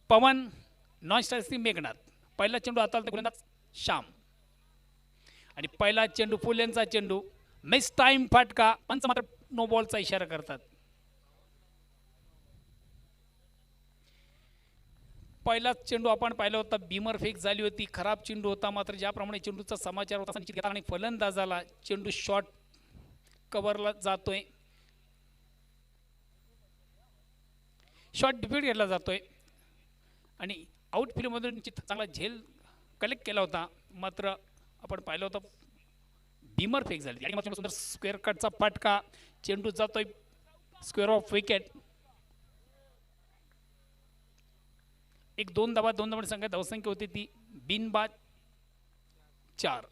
पवन non स्ट्रायसिंग Meghnath. पहिला चेंडू हाताळतो गोलंदाज श्याम आणि पहिला चेंडू फुलेंचा चेंडू मिस टाइम फटका. पंच मात्र नो बॉलचा इशारा करतात. पहिलाच चेंडू आपण पाहिला होता बीमर फेक झाली होती, खराब चेंडू होता. मात्र ज्याप्रमाणे चेंडूचा समाचार होता निश्चित घेतला आणि फलंदाजाला चेंडू शॉर्ट कव्हरला जातोय, शॉर्ट डिफीट घेतला जातोय आणि आउटफील्डमधून चांगला झेल कलेक्ट केला होता. मात्र आपण पाहिलं होतं बीमर फेक झाली आणि सुंदर स्क्वेअर कटचा फटका. चेंडू जातोय स्क्वेअर ऑफ विकेट. एक दोन धावा संख्या धावसंख्या होती ती बिनबाद 4.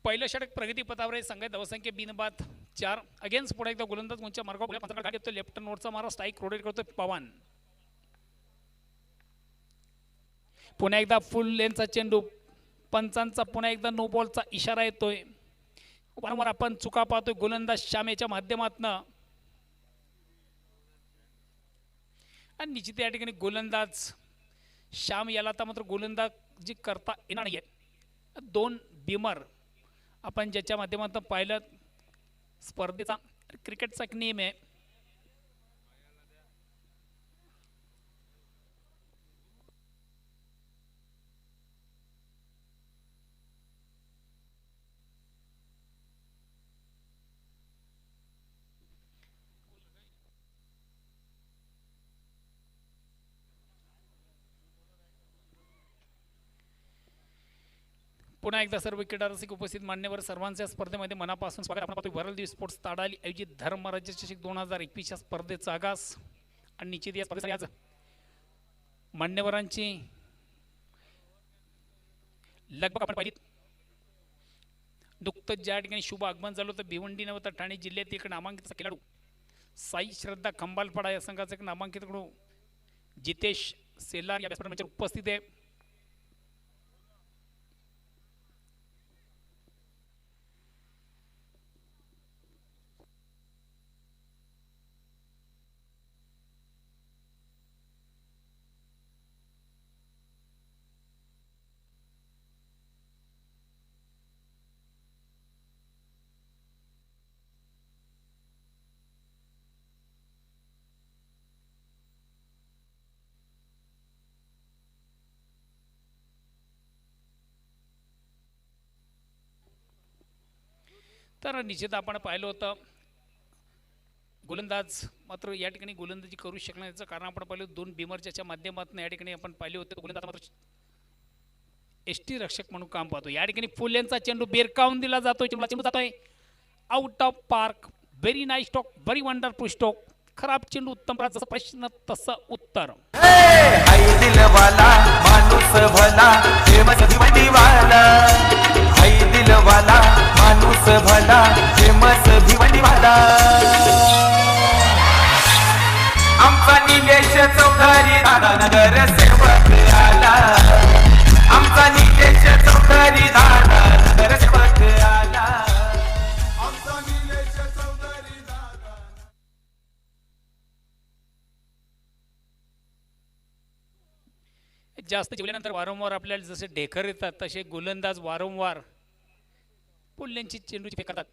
पहिलं षटक प्रगतीपथावर आहे. संघ धावसंख्या बिनबाद 4. अगेन्स्ट पुढे एकदा गोलंदाज उंच्या मार्गावर गाडी येतो. लेफ्ट नोटचा मारा स्ट्राईक रोटेट करतोय पवन. पुन्हा एकदा फुल लेनचा चेंडू. पंचांचा पुन्हा एकदा नो बॉलचा इशारा येतोय. वारंवार आपण चुका पाहतोय गोलंदाज श्यामेच्या माध्यमातून आणि निश्चित या ठिकाणी गोलंदाज श्याम याला आता मात्र गोलंदाजी करता येणार नाहीये. 2 बीमर आपण ज्याच्या माध्यमातून पाहिलं. स्पर्धेचा क्रिकेटचा एक नियम आहे, पुन्हा एकदा सर्व क्रीडारसिक उपस्थित मान्यवर सर्वांच्या स्पर्धेमध्ये मनापासून स्वागत. आपण पाहतो वरल्ड स्पोर्ट्स ताडाली आयोजित धर्मराज्य चषक 2021 च्या स्पर्धेचा आगास आणि निश्चित या स्पर्धेसाठी आज मान्यवरांची लगबग आपण पाहिली. नुकतंच ज्या ठिकाणी शुभ आगमन झालं होतं भिवंडी नव्हता ठाणे जिल्ह्यातील एक नामांकित खेळाडू साई श्रद्धा खंबालपाडा या संघाचा एक नामांकित खेळाडू जितेश सेलार या स्पर्धेमध्ये उपस्थित आहे. तर निश्चित आपण पाहिलं होतं गोलंदाज मात्र या ठिकाणी गोलंदाजी करू शकणार याचं कारण आपण पाहिलं 2 बीमरच्या माध्यमातून या ठिकाणी आपण पाहिले होते. गोलंदाज मात्र एसटी रक्षक म्हणून काम पाहतो. या ठिकाणी फुलेंचा चेंडू बेरकावून दिला जातोय. चेंडू जातोय out of park. Very nice stroke, very wonderful stroke. खराब चेंडू उत्तम जसं प्रश्न तसं उत्तर. माणूस भला फेमस भिवंडीवाला. आई दिलवाला माणूस भला फेमस भिवंडीवाला. आमचा निलेश चौधरी दादा नगर सेवक आला. आमचा निलेश चौधरी दादा नगर सेवक आला. आमचा निलेश चौधरी दादा. जास्त जेवल्यानंतर वारंवार आपल्याला जसे ढेकर येतात तसे गोलंदाज वारंवार पुल्यांची चेंडूची फेक करतात.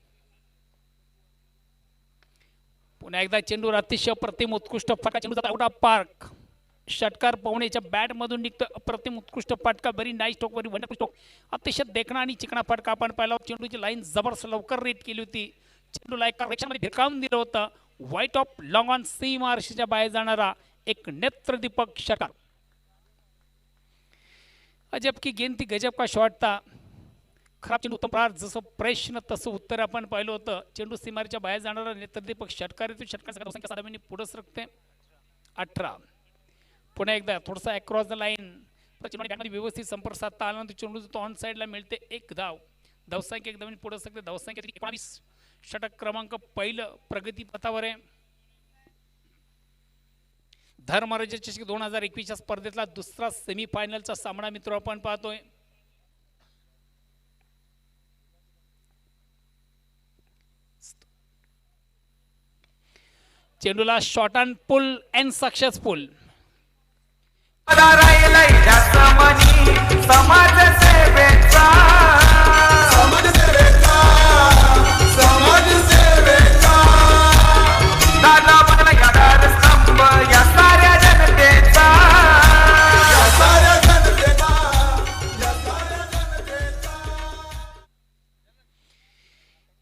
पुन्हा एकदा चेंडू अतिशय अप्रतिम उत्कृष्ट फटका. चेंडू जातो आउट ऑफ पार्क. षटकार पवनेच्या बॅटमधून निघतो. अप्रतिम उत्कृष्ट फटका. Very nice stroke, very wonderful stroke. अतिशय देखणा आणि चिकणा फटका आपण पाहिला. चेंडूची लाईन जबरदस्त लवकर रेट केली होती. चेंडूला एका रेषामध्ये भिरकावून दिलं होतं. व्हाईट ऑफ लॉंग ऑन सीम आरशीच्या बाहेर जाणारा एक नेत्रदीपक षटकार. अजब की गेंद ती गजब का शॉट था. खराब चेंडू उत्तम प्रहार. जसं प्रश्न तसं उत्तर आपण पाहिलं होतं. चेंडू सीमारेच्या बाहेर जाणारा नेत्रदीपक षटकार येतो. षटकार संख्या 7 पुढे सरकते 18. पुन्हा एकदा थोडासा अक्रॉस द लाईन बॅटमध्ये व्यवस्थित संपर्क साधता आला. चेंडू तो ऑन साईडला मिळते 1 धाव. धावसंख्या 1 पुढे सरकते. धावसंख्या 19. षटक क्रमांक पहिलं प्रगती पथावर आहे. धर्मराज्य चषक 2021 स्पर्धेतला दुसरा सेमीफायनलचा सामना मित्र आपण पाहतोय. चेंडूला short and pull and successful.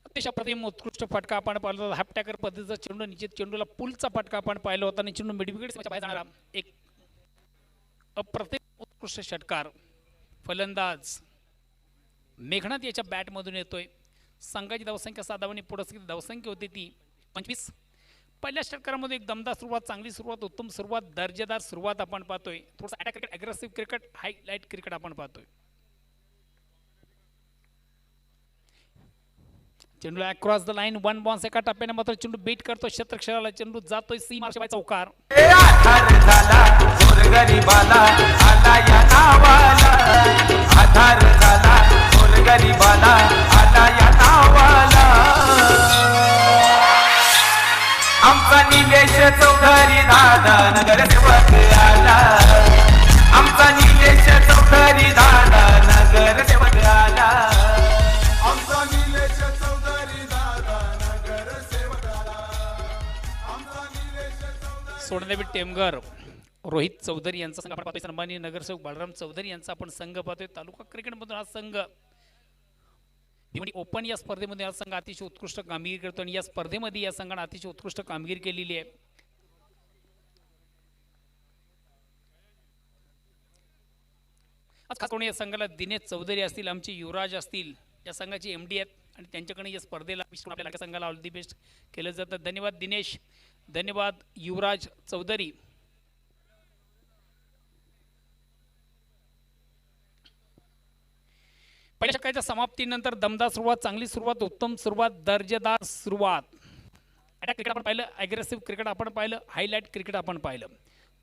अतिशय उत्कृष्ट फटका आपण पाहिला होता. हाफ टॅकर पद्धतीचा चेंडू निश्चित चेंडूला पुलचा फटका आपण पाहिला होता आणि चेंडू मिडविकेट बाहेर जाणारा एक अप्रतिम उत्कृष्ट षटकार. फलंदाज मेघनाथ याच्या बॅटमधून येतोय. संघाची धावसंख्या 7 धावांनी पुढे धावसंख्या होती ती 25. पहिल्या षटकारामध्ये एक दमदार सुरुवात, चांगली सुरुवात, उत्तम सुरुवात, दर्जेदार सुरुवात आपण पाहतोय. थोडंसं attack cricket, aggressive cricket, highlight cricket आपण पाहतोय. चेंडू अक्रॉस द लाईन, 1 बॉन्स एका टप्प्याने मात्र चेंडू बीट करतो क्षेत्रक्षणाला. चेंडू जातोय सीमाशिवाय चौकार. आमचा निलेश चौधरी दादा नगरसेवक आला. आमचा निलेश चौधरी दादा नगरसेवक आला. आमचा निलेश चौधरी दादा नगरसेवक आला. आमचा निलेश चौधरी. सोडदेवी टेमगर, रोहित चौधरी यांचा संघ आपण पाहतोय. सन्माननीय नगरसेवक बाळराम चौधरी यांचा आपण संघ पाहतोय. तालुका क्रिकेटमधून हा संघ भिवंडी ओपन या स्पर्धेमध्ये हा संघ अतिशय उत्कृष्ट कामगिरी करतो आणि या स्पर्धेमध्ये या संघाने अतिशय उत्कृष्ट कामगिरी केलेली आहे. आज खास करून या संघाला दिनेश चौधरी असतील, आमचे युवराज असतील, या संघाचे MD आहेत आणि त्यांच्याकडे या स्पर्धेला आपल्या संघाला ऑल दी बेस्ट केलं जातं. धन्यवाद दिनेश, धन्यवाद युवराज चौधरी. पहिल्या षटकाच्या समाप्तीनंतर दमदार सुरुवात, चांगली सुरुवात, उत्तम सुरुवात, दर्जेदार सुरुवात. अटॅक क्रिकेट आपण पाहिलं, अग्रेसिव्ह क्रिकेट आपण पाहिलं, हायलाइट क्रिकेट आपण पाहिलं.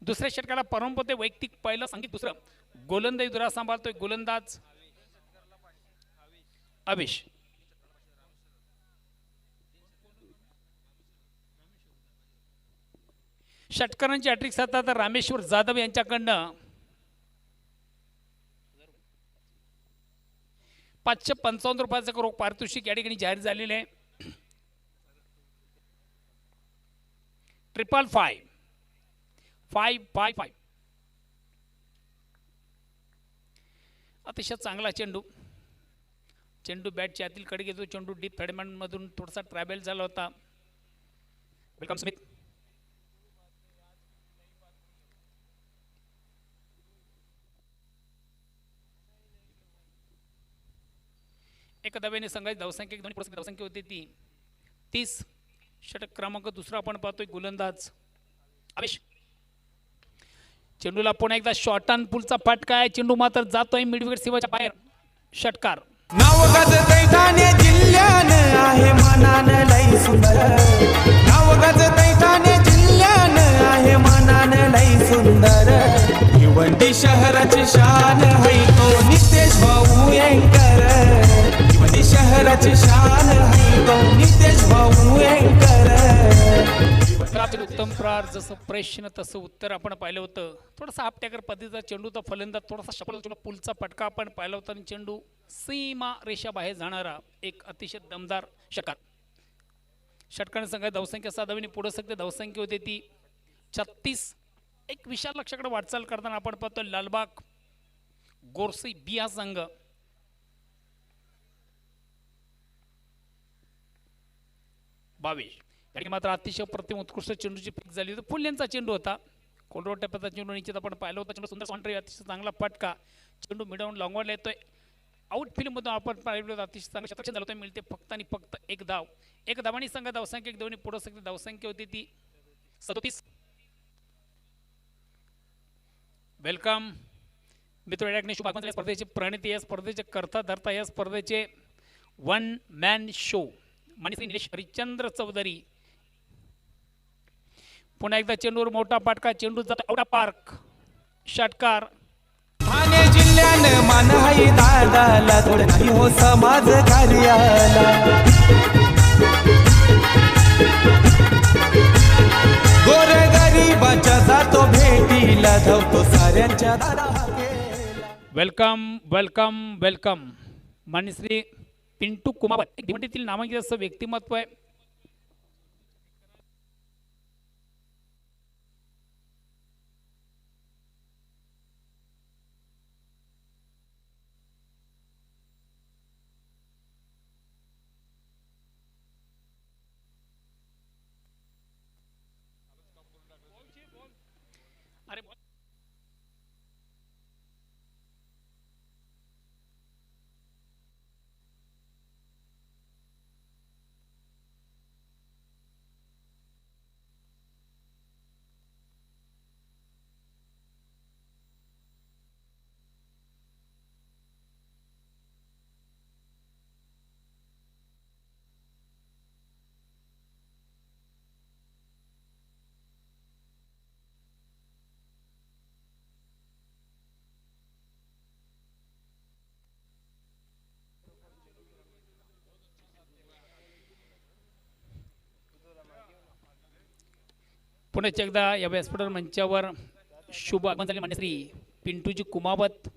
दुसऱ्या षटकाला परंपरे वैयक्तिक पहिलं, संगीत दुसरं. गोलंदाजी दुरा सांभाळतोय गोलंदाज अभिष. षटकारांची हॅट्रिक साधतात तर रामेश्वर जाधव यांच्याकडनं 555 रुपयाचं रोख पारितोषिक या ठिकाणी जाहीर झालेले आहे. 555 अतिशय चांगला चेंडू. चेंडू बॅटच्या आतील कडे घेतो. चेंडू डीप थर्डमॅन मधून थोडासा ट्रॅव्हल झाला होता. Welcome Smith. एका धावेने संघाची धावसंख्या, दोन्ही पुढे धावसंख्या होती ती 30. षटक क्रमांक दुसरा आपण पाहतोय गोलंदाज अभिष. चेंडूला पुन्हा एकदा शॉर्ट अँड पुलचा फटका आहे. चेंडू मात्र जातोय मिडविकेट सीमाच्या बाहेर. षटकार. नाव गाजतंय ठाणे जिल्ह्यानं आहे मनानं लई सुंदर. नाव गाजतंय ठाणे जिल्ह्यानं आहे मनानं लई सुंदर. भिवंडी शहराची शान है तो नितेश भाऊ एंकर. भिवंडी शहराची शान है तो नितेश भाऊ एंकर. उत्तम प्रार, जसं प्रश्न तसं उत्तर आपण पाहिलं होतं. थोडासा हाफ टॅकर पद्धतीचा चेंडू, तर फलंदाज थोडासा शपल पुलचा फटका आपण पाहिला होता आणि चेंडू सीमा रेषा बाहेर जाणारा एक अतिशय दमदार षटकार. षटकाने संघात धावसंख्या 7 धावांनी पुढे सकते धावसंख्या होती ती 36. एक विशाल लक्ष्याकडे वाटचाल करताना आपण पाहतो लालबाग गोरसी बी हा संघ. मात्र अतिशय प्रतिम उत्कृष्ट चेंडूची पिक झाली होती. फुल यांचा चेंडू होता. कोलरोड टप्प्याचा चेंडू निश्चित आपण पाहिला होता. चेंडू सुंदर सॉन्ट्री, अतिशय चांगला फटका. चेंडू मिडवून लॉंगवरला येतोय. आउट फील्ड मधून आपण पाहिलं होतं. अतिशय चांगलं शतक झालं होतं. मिळते फक्त आणि फक्त एक धाव. एक धावांनी संघ धावसंख्या, एक धावांनी पुढे सकते धावसंख्या होती ती 37. वेलकम मित्र या स्पर्धेचे प्रणिती, या स्पर्धेचे करता धरता, या स्पर्धेचे one man show Mansi Nilesh Harichandra Chaudhary. पुन्हा एकदा चेंडूवर मोठा पाटका. चेंडू जातो आउट ऑफ पार्क. षटकार. ठाणे जिल्ह्यानं मान हाय दादाला, थोडं नाही हो समाज कार्याला. धावतो साऱ्यांच्या दारा हाकेला. Welcome welcome welcome. मान्य श्री पिंटू कुमावत एक भिवंडीतील नामांकित असं व्यक्तिमत्व आहे. अरे पुन्हा एकदा या व्यासपीठावर मंचावर शुभ आगमन झाले मान्य श्री पिंटूजी कुमावत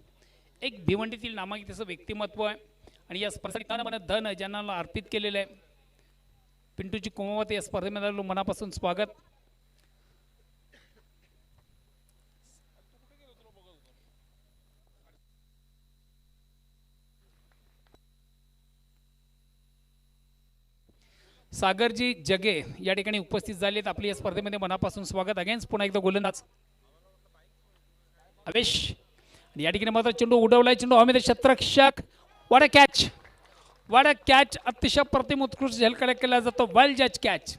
एक भिवंडीतील नामांकित असं व्यक्तिमत्व आहे. आणि या स्पर्धेत तन मन धन ज्यांना अर्पित केलेलं आहे. पिंटूजी कुमावत या स्पर्धेमध्ये मनापासून स्वागत. सागरजी जगे या ठिकाणी उपस्थित झालेत. आपली या स्पर्धेमध्ये मनापासून स्वागत. अगेन्स्ट पुन्हा एकदा गोलंदाज अवेश. आणि या ठिकाणी मात्र चेंडू उडवलाय. चेंडू हवेमध्ये क्षेत्ररक्षक वाट कॅच वाट कॅच. अतिशय प्रतिम उत्कृष्ट झेलकडे केला जातो. वेल जज कॅच.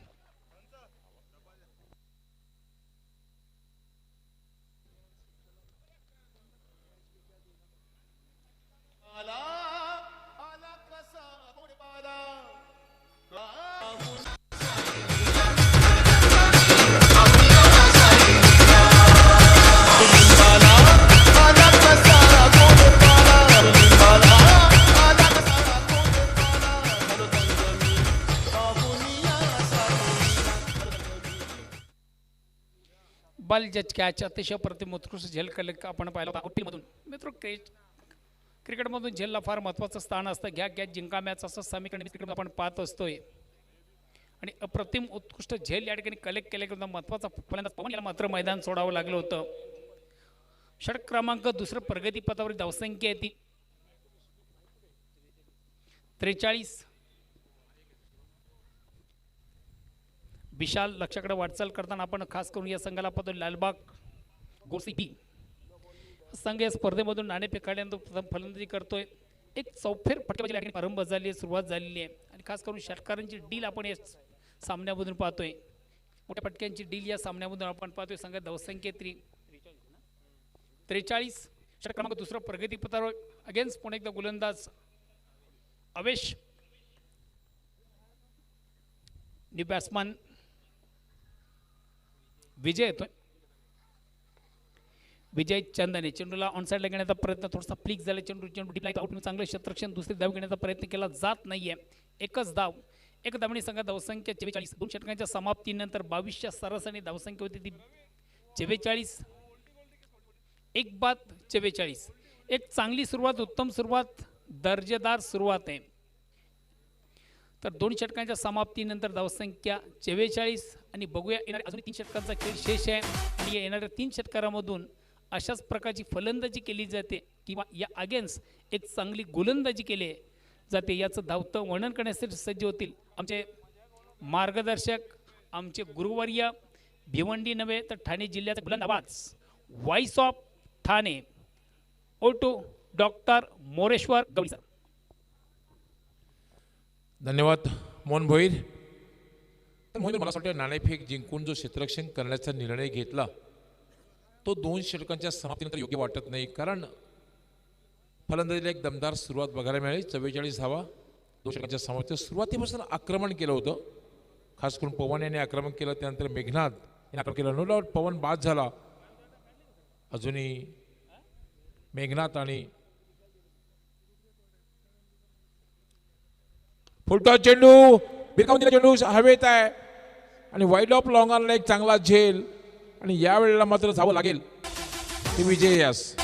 बल जज कॅच. अतिशय प्रतिम उत्कृष्ट झेल कलेक्ट आपण पाहिलं मधून. मित्र क्रिकेटमधून झेलला फार महत्त्वाचं स्थान असतं. घ्या कॅच जिंका मॅच असं समीकरण क्रिकेट आपण पाहत असतोय. आणि अप्रतिम उत्कृष्ट झेल या ठिकाणी कलेक्ट केल्यानंतर महत्त्वाचा फलंदाज पवन याला मात्र मैदान सोडावं लागलं होतं. षटक क्रमांक दुसरं प्रगतीपथावर धावसंख्या आहे ती 43. विशाल लक्षाकडे वाटचाल करताना आपण खास करून या संघाला पाहतो. लालबाग गोसी बी संघ या स्पर्धेमधून नाणे फेकाळल्यानंतर प्रथम फलंदाजी करतोय. एक चौफेर फटकेबाजी ठिकाणी प्रारंभ झालेली आहे, सुरुवात झालेली आहे. आणि खास करून षटकारांची डील आपण या सामन्यामधून पाहतोय. मोठ्या फटक्यांची डील या सामन्यामधून आपण पाहतोय. संघात धावसंख्या 43. षटक क्रमांक दुसरा प्रगतीपथावर अगेन्स्ट पुन्हा एकदा गोलंदाज अवेश. न्यू बॅट्समन विजय येतोय. विजय चंदने चेंडूला ऑनसाईडला घेण्याचा प्रयत्न थोडासा फ्लिक झाला. चेंडू डिप्लाय आउट चांगलं क्षेत्ररक्षण. दुसरी धाव घेण्याचा प्रयत्न केला जात नाहीये. एकच धाव. एक धावणी संघात धावसंख्या 44. 2 षटकांच्या समाप्तीनंतर 22च्या सरासरी धावसंख्या होती ती 44. एक बाद 44. एक चांगली सुरुवात, उत्तम सुरुवात, दर्जेदार सुरुवात आहे. तर 2 षटकांच्या समाप्तीनंतर धावसंख्या 44. आणि बघूया येणाऱ्या अजून 3 षटकांचा खेळ शेष आहे. आणि येणाऱ्या 3 षटकारामधून अशाच प्रकारची फलंदाजी केली जाते किंवा या अगेन्स्ट एक चांगली गोलंदाजी केली जाते याचं धावतं वर्णन करण्यासाठी सज्ज होतील आमचे मार्गदर्शक, आमचे गुरुवर्य, भिवंडी नव्हे तर ठाणे जिल्ह्याचा बुलंद आवाज, व्हॉइस ऑफ ठाणे, ओटो डॉक्टर मोरेश्वर गवळी सर. धन्यवाद मोहन भोईर. मोहन, मला असं वाटतं नाणेफेक जिंकून जो क्षेत्ररक्षण करण्याचा निर्णय घेतला तो 2 षटकांच्या समाप्तीनंतर योग्य वाटत नाही. कारण फलंदाजीला एक दमदार सुरुवात बघायला मिळाली. 44 धावा 2 षटकांच्या समाप्ती. सुरुवातीपासून आक्रमण केलं होतं. खास करून पवन याने आक्रमण केलं. त्यानंतर मेघनाथ याने आक्रमण केलं. नो डाऊट पवन बाद झाला. अजूनही मेघनाथ आणि फुलटॉस चेंडू बिरकावून चेंडू हवेत आहे आणि वाईड ऑफ लॉंग ऑनला एक चांगला झेल. आणि यावेळेला मात्र जावं लागेल. ते विजय यास.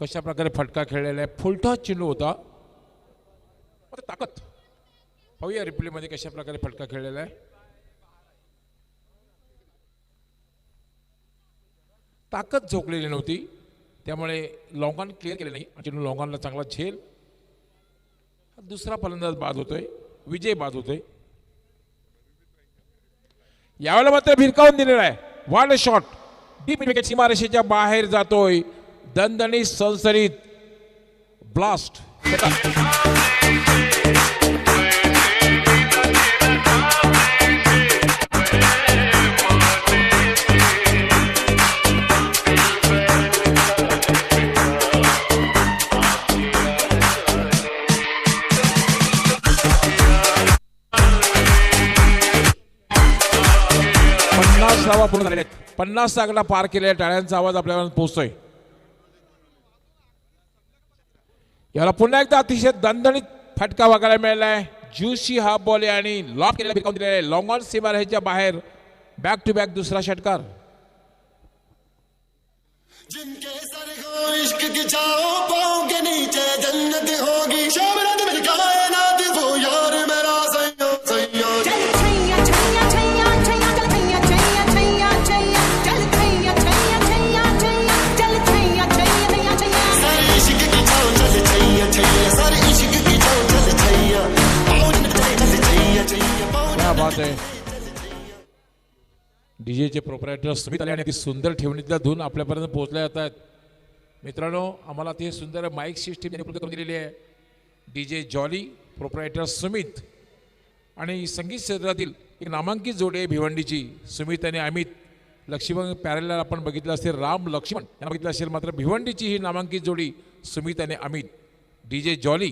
कशा प्रकारे फटका खेळलेला आहे. फुलटॉस चेंडू होता. ताकद पाहूया रिप्ले मध्ये कशा प्रकारे फटका खेळलेला आहे. ताकद झोकलेली नव्हती, त्यामुळे लॉंगॉन क्लिअर केले नाही. चेंडू लॉंगॉनला चांगला झेल. दुसरा फलंदाज बाद होतोय, विजय बाद होतोय. यावेळेला मात्र भिरकावून दिलेला आहे. वाईल्ड शॉट डीप विकेट सीमारेषेच्या बाहेर जातोय. दणदणीत सनसरीत ब्लास्ट. 50 धावा पूर्ण झालेल्या आहेत. 50 आकडा पार केलेल्या टाळ्यांचा आवाज आपल्याला पोहोचतोय. याला पुन्हा एकदा अतिशय दणदणीत फटका बघायला मिळालाय. ज्युसी हा बॉल आणि लॉक केलेला भिरकावून दिलेला आहे. लॉंग ऑन सीमारेषेच्या बाहेर बॅक टू बॅक दुसरा षटकार. जिनके सर हो इश्क की छाओ पाँव के नीचे जन्नत होगी शाम रात में कायनात वो यार मेरा सैयो सैयो चल छैया छैया छैया छैया चल छैया छैया छैया छैया चल छैया छैया छैया छैया चल छैया छैया छैया सारे इश्क की छाओ चल छैया छैया सारे इश्क की छाओ चल छैया पाँव में चल छैया छैया पाँव क्या बात है. डीजेचे प्रोप्रायटर सुमित आले आणि ती सुंदर ठेवणीतल्या धून आपल्यापर्यंत पोहोचल्या जात आहेत. मित्रांनो, आम्हाला ती सुंदर माईक सिस्टीम यांनी उपलब्ध करून दिलेली आहे. डीजे जॉली, प्रोप्रायटर सुमित आणि संगीत क्षेत्रातील एक नामांकित जोडी आहे भिवंडीची. सुमित आणि अमित. लक्ष्मण पॅरेलल आपण बघितलं असेल, राम लक्ष्मण यांना बघितलं असेल, मात्र भिवंडीची ही नामांकित जोडी सुमित आणि अमित. डीजे जॉली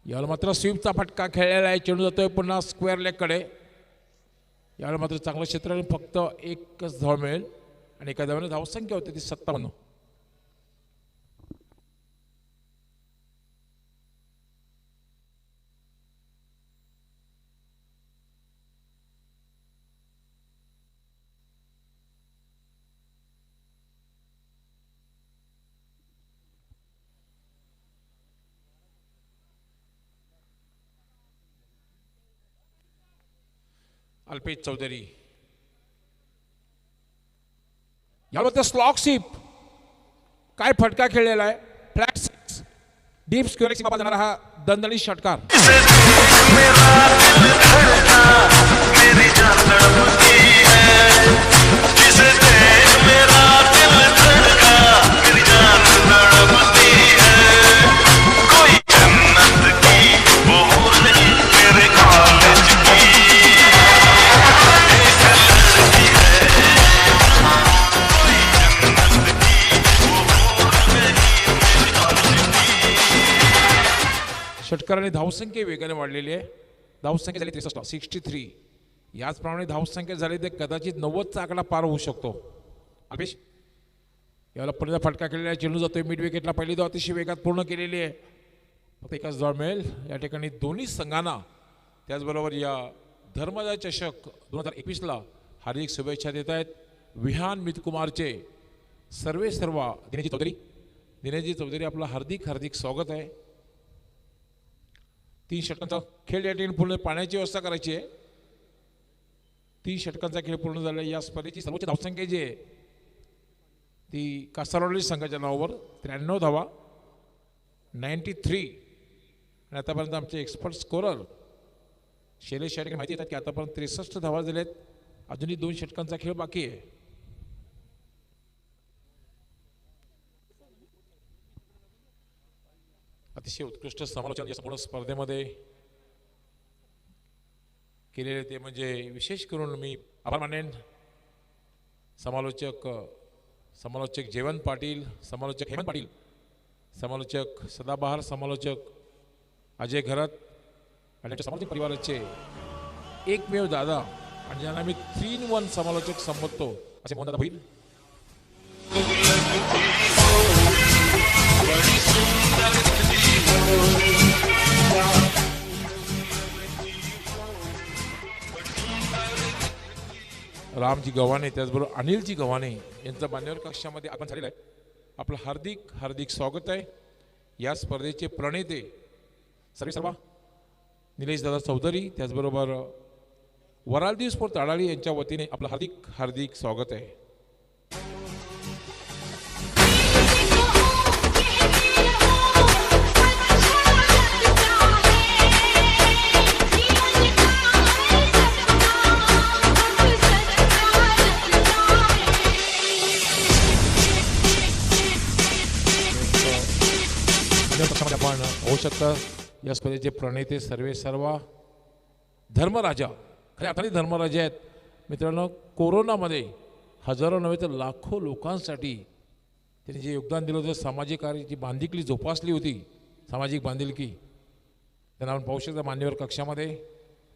याला मात्र स्वीपचा फटका खेळलेला आहे. चेंडू जातोय पुन्हा स्क्वेअर लेगकडे. यावेळेला मात्र चांगलं क्षेत्र आणि फक्त एकच धाव मिळेल आणि एका धावाने धावसंख्या होती ती 57. अल्पेश चौधरी यावर स्लॉक सीप काय फटका खेळलेला आहे. फ्लॅट सिक्स डीप स्क्वेअर सीमा जाणारा हा दणदणीत षटकार. षटकाराने धावसंख्या वेगाने वाढलेली आहे. धावसंख्या झाली 63, 63. याचप्रमाणे धावसंख्या झाली तर कदाचित 90चा आकडा पार होऊ शकतो. अल्पेश याला पुन्हा फटका केलेला आहे. चेंडू जातोय मिड विकेटला. पहिली धाव अतिशय वेगात पूर्ण केलेली आहे. फक्त एकच धाव मिळेल. या ठिकाणी दोन्ही संघांना त्याचबरोबर या धर्मदाय चषक 2021ला हार्दिक शुभेच्छा देत आहेत. विहान मितकुमारचे सर्व दिनेशजी चौधरी. दिनेशजी चौधरी आपलं हार्दिक हार्दिक स्वागत आहे. 3 षटकांचा खेळ या ठिकाणी पूर्ण पाण्याची व्यवस्था करायची आहे. 3 षटकांचा खेळ पूर्ण झाला. या स्पर्धेची सर्वोच्च धावसंख्या जी आहे ती कासारवाडी संघाच्या नावावर 93 धावा 93. आणि आतापर्यंत आमचे एक्सपर्ट स्कोरर शैलेश या ठिकाणी माहिती येतात की आतापर्यंत 63 धावा झाल्या आहेत. अजूनही 2 षटकांचा खेळ बाकी आहे. अतिशय उत्कृष्ट समालोचन या संपूर्ण स्पर्धेमध्ये केलेले ते म्हणजे विशेष करून मी आभार मानेन समालोचक जयवंत पाटील, समालोचक हेमंत पाटील, समालोचक सदाबहार, समालोचक अजय घरत आणि त्यांच्या समालोचक परिवाराचे एकमेव दादा आणि ज्यांना मी 3-in-1 समालोचक संबोधतो असे मोहन दादा भोईर. रामजी गव्हाणे त्याचबरोबर अनिलजी गव्हाणे यांचं मान्यवर कक्षामध्ये आपण झालेलं आहे. आपलं हार्दिक हार्दिक स्वागत आहे. या स्पर्धेचे प्रणेते सर्व निलेश दादा चौधरी त्याचबरोबर वरालदी स्पोर्ट ताडाळी यांच्या वतीने आपलं हार्दिक हार्दिक स्वागत आहे. आपण होऊ शकता या स्पर्धेचे प्रणेते सर्व धर्मराजा, खऱ्या अर्थाने धर्मराजा आहेत मित्रांनो. कोरोनामध्ये हजारो नव्हे तर लाखो लोकांसाठी त्यांनी जे योगदान दिलं होतं, सामाजिक कार्याची बांधिलकी जोपासली होती, सामाजिक बांधिलकी, त्यांना आपण पाहू शकता मान्यवर कक्षामध्ये.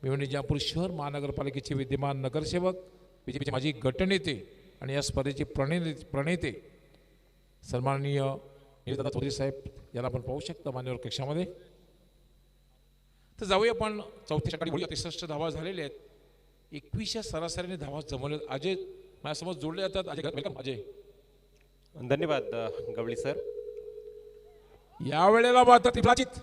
भिवंडी जामपूर शहर महानगरपालिकेचे विद्यमान नगरसेवक, बीजेपीचे माजी गटनेते आणि या स्पर्धेचे प्रणेते सन्माननीय दादा चौधरी साहेब यांना आपण पाहू शकता मान्यवर कक्षामध्ये. तर जाऊया आपण चौथ्या षटकात. बोलूया 63 धावा झालेल्या आहेत. 21 सरासरीने धावा जमवल्या. अजय माझ्यासमोर जोडले जातात. अजय वेलकम अजय. धन्यवाद गवळी सर. यावेळेला मात्र त्रिफलाचित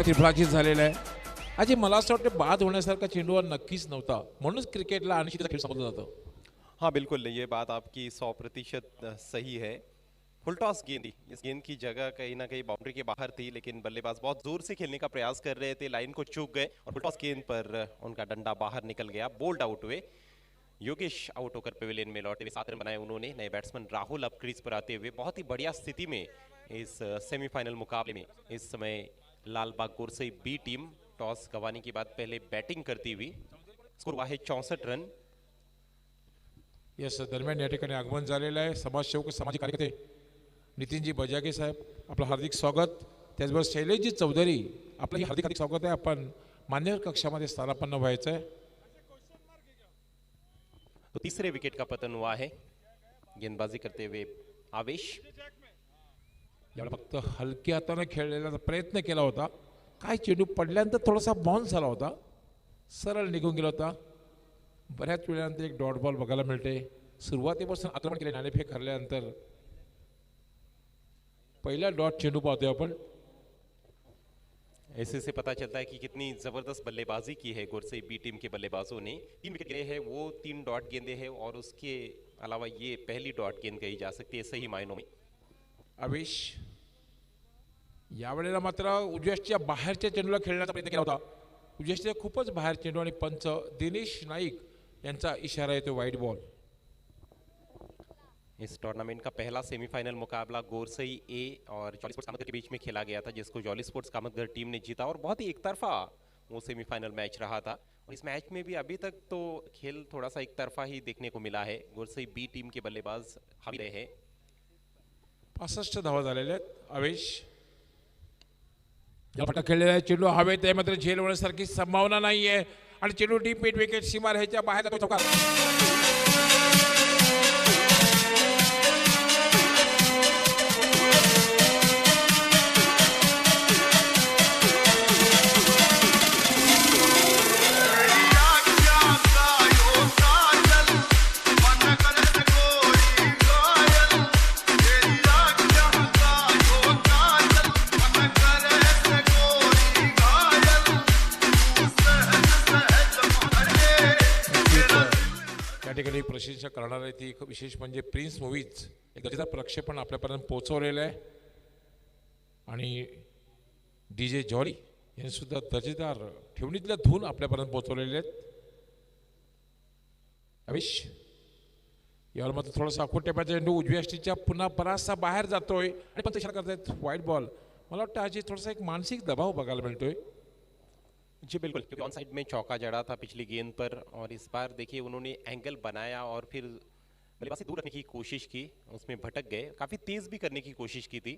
त्रिफलाचीत झालेला आहे. अजय मला असं वाटतं बाद होण्यासारखा चेंडू हा नक्कीच नव्हता, म्हणूनच क्रिकेटला अनिश्चिततेचा खेळ समजला जातो. हाँ बिल्कुल, ये बात आपकी 100% सही है. फुल टॉस गेंद थी, इस गेंद की जगह कहीं ना कहीं बाउंड्री के बाहर थी, लेकिन बल्लेबाज बहुत जोर से खेलने का प्रयास कर रहे थे, लाइन को चूक गए और फुल टॉस गेंद पर उनका डंडा बाहर निकल गया. बोल्ड आउट हुए. योगेश आउट होकर पेविलियन में लौटे. 7 रन बनाए उन्होंने. नए बैट्समैन राहुल अब क्रीज पर आते हुए बहुत ही बढ़िया स्थिति में इस सेमीफाइनल मुकाबले में इस समय लालबाग गोरसई बी टीम टॉस गंवाने के बाद पहले बैटिंग करती हुई. स्कोर हुआ है 64 रन. यस, दरम्यान या ठिकाणी आगमन झालेलं आहे. समाजसेवक सामाजिक कार्यकर्ते नितीनजी बजागे साहेब, आपलं हार्दिक स्वागत. त्याचबरोबर शैलेशजी चौधरी, आपलं हार्दिक हार्दिक स्वागत आहे. आपण मान्यवर कक्षामध्ये स्थानापन्न व्हायचं आहे. तो तीसरे विकेट का पतन हुआ है. गेंदबाजी करते हुए आवेश. यावेळी फक्त हलक्या हाताने खेळलेला प्रयत्न केला होता. काय चेंडू पडल्यानंतर थोडासा बाउन्स झाला होता, सरळ निघून गेला होता. बऱ्याच वेळानंतर एक डॉट बॉल बघायला मिळते. सुरुवातीपासून आक्रमण केले, नाणेफेक हरल्यानंतर पहिला डॉट चेंडू पाहतोय आपण. ऐसे से पता चलता है कि कितनी जबरदस्त बल्लेबाजी की है गोरसई बी टीम के बल्लेबाजों ने. 3 विकेट गिरे हैं, वो 3 डॉट गेंदे हैं और उसके अलावा ये पहली डॉट गेंद कही जा सकती है सही मायनों में. आवेश यावेळेला मात्र उजव्याच्या बाहेरच्या चेंडूला खेळण्याचा प्रयत्न केला होता. उजव्याच्या खूपच बाहेर चेंडू आणि पंच दिनेश नाईक यांचा इशारा येतो वाईड बॉल. इस टूर्नामेंट का पहला सेमीफाइनल मुकाबला गोरसई ए और जॉली स्पोर्ट्स कामतगढ़ के बीच में खेला गया था, जिसको जॉली स्पोर्ट्स कामतगढ़ टीम ने जीता और बहुत ही एकतरफा वो सेमीफाइनल मैच रहा था. और इस मैच में भी अभी तक तो खेल थोड़ा सा एकतरफा ही देखने को मिला है. गोरसई बी टीम के बल्लेबाज हावी रहे हैं. 65 धावा झालेल्या आहेत. आवेश या फटका खेळलेला आहे. चेंडू हवेत आहे, मात्र झेल होण्यासारखी संभावना नाही आहे आणि चेंडू डीप मिड विकेट सीमा ह्याच्या बाहेर जातो चौकार. मी प्रशंसा करणार आहे ती विशेष म्हणजे प्रिन्स मूवीज एक दर्जेदार प्रक्षेपण आपल्यापर्यंत पोहोचवलेलं आहे आणि डी जे जॉली यांनी सुद्धा दर्जेदार ठेवणीतल्या धून आपल्यापर्यंत पोहोचवलेले आहेत. अविश यावर मात्र थोडासा अकोट्यापाचा चेंडू उजव्या यष्टीच्या पुन्हा बराचसा बाहेर जातोय आणि पण ते इशारा करतायत व्हाईट बॉल. मला वाटतं आज थोडासा एक मानसिक दबाव बघायला मिळतोय. जी बिल्कुल, क्योंकि ऑन साइड में चौका जड़ा था पिछली गेंद पर और इस बार देखिए उन्होंने एंगल बनाया और फिर बल्लेबाज से दूर रखने की कोशिश की, उसमें भटक गए, काफी तेज भी करने की कोशिश की थी.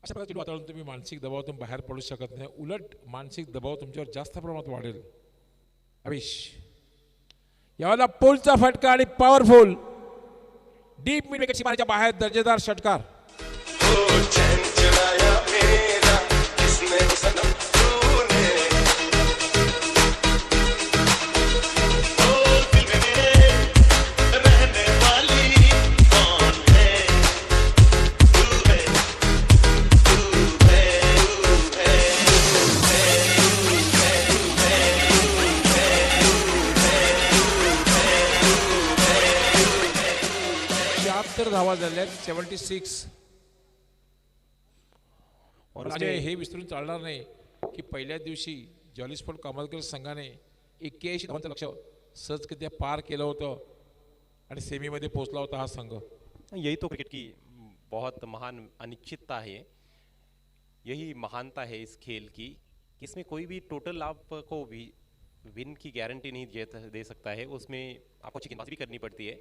अशा प्रकारचे वातावरण तुम्ही मानसिक दबावातून बाहेर पडू शकत नाही, उलट मानसिक दबाव तुमच्यावर जास्त प्रमाणात वाढेल. अविश यावेळेला पोलचा फटका आणि पॉवरफुल डीप मिड विकेट सीमारेषेच्या बाहेर दर्जेदार षटकार. धावा झाल्या 76. और म्हणजे हे विसरून चालणार नाही की पहिल्या दिवशी जॉली स्पोर्ट कामतकर संघाने 81 धावांचं लक्ष्य सहजगत्या पार केलं होतं आणि सेमीमध्ये पोहोचला होता हा संघ. यही तो क्रिकेट की बहुत महान अनिश्चितता है, यही महानता है इस खेल की कि इसमें कोई भी टोटल आपको विन की गारंटी नहीं दे सकता है, उसमें आपको गेंदबाजी भी करनी पड़ती है.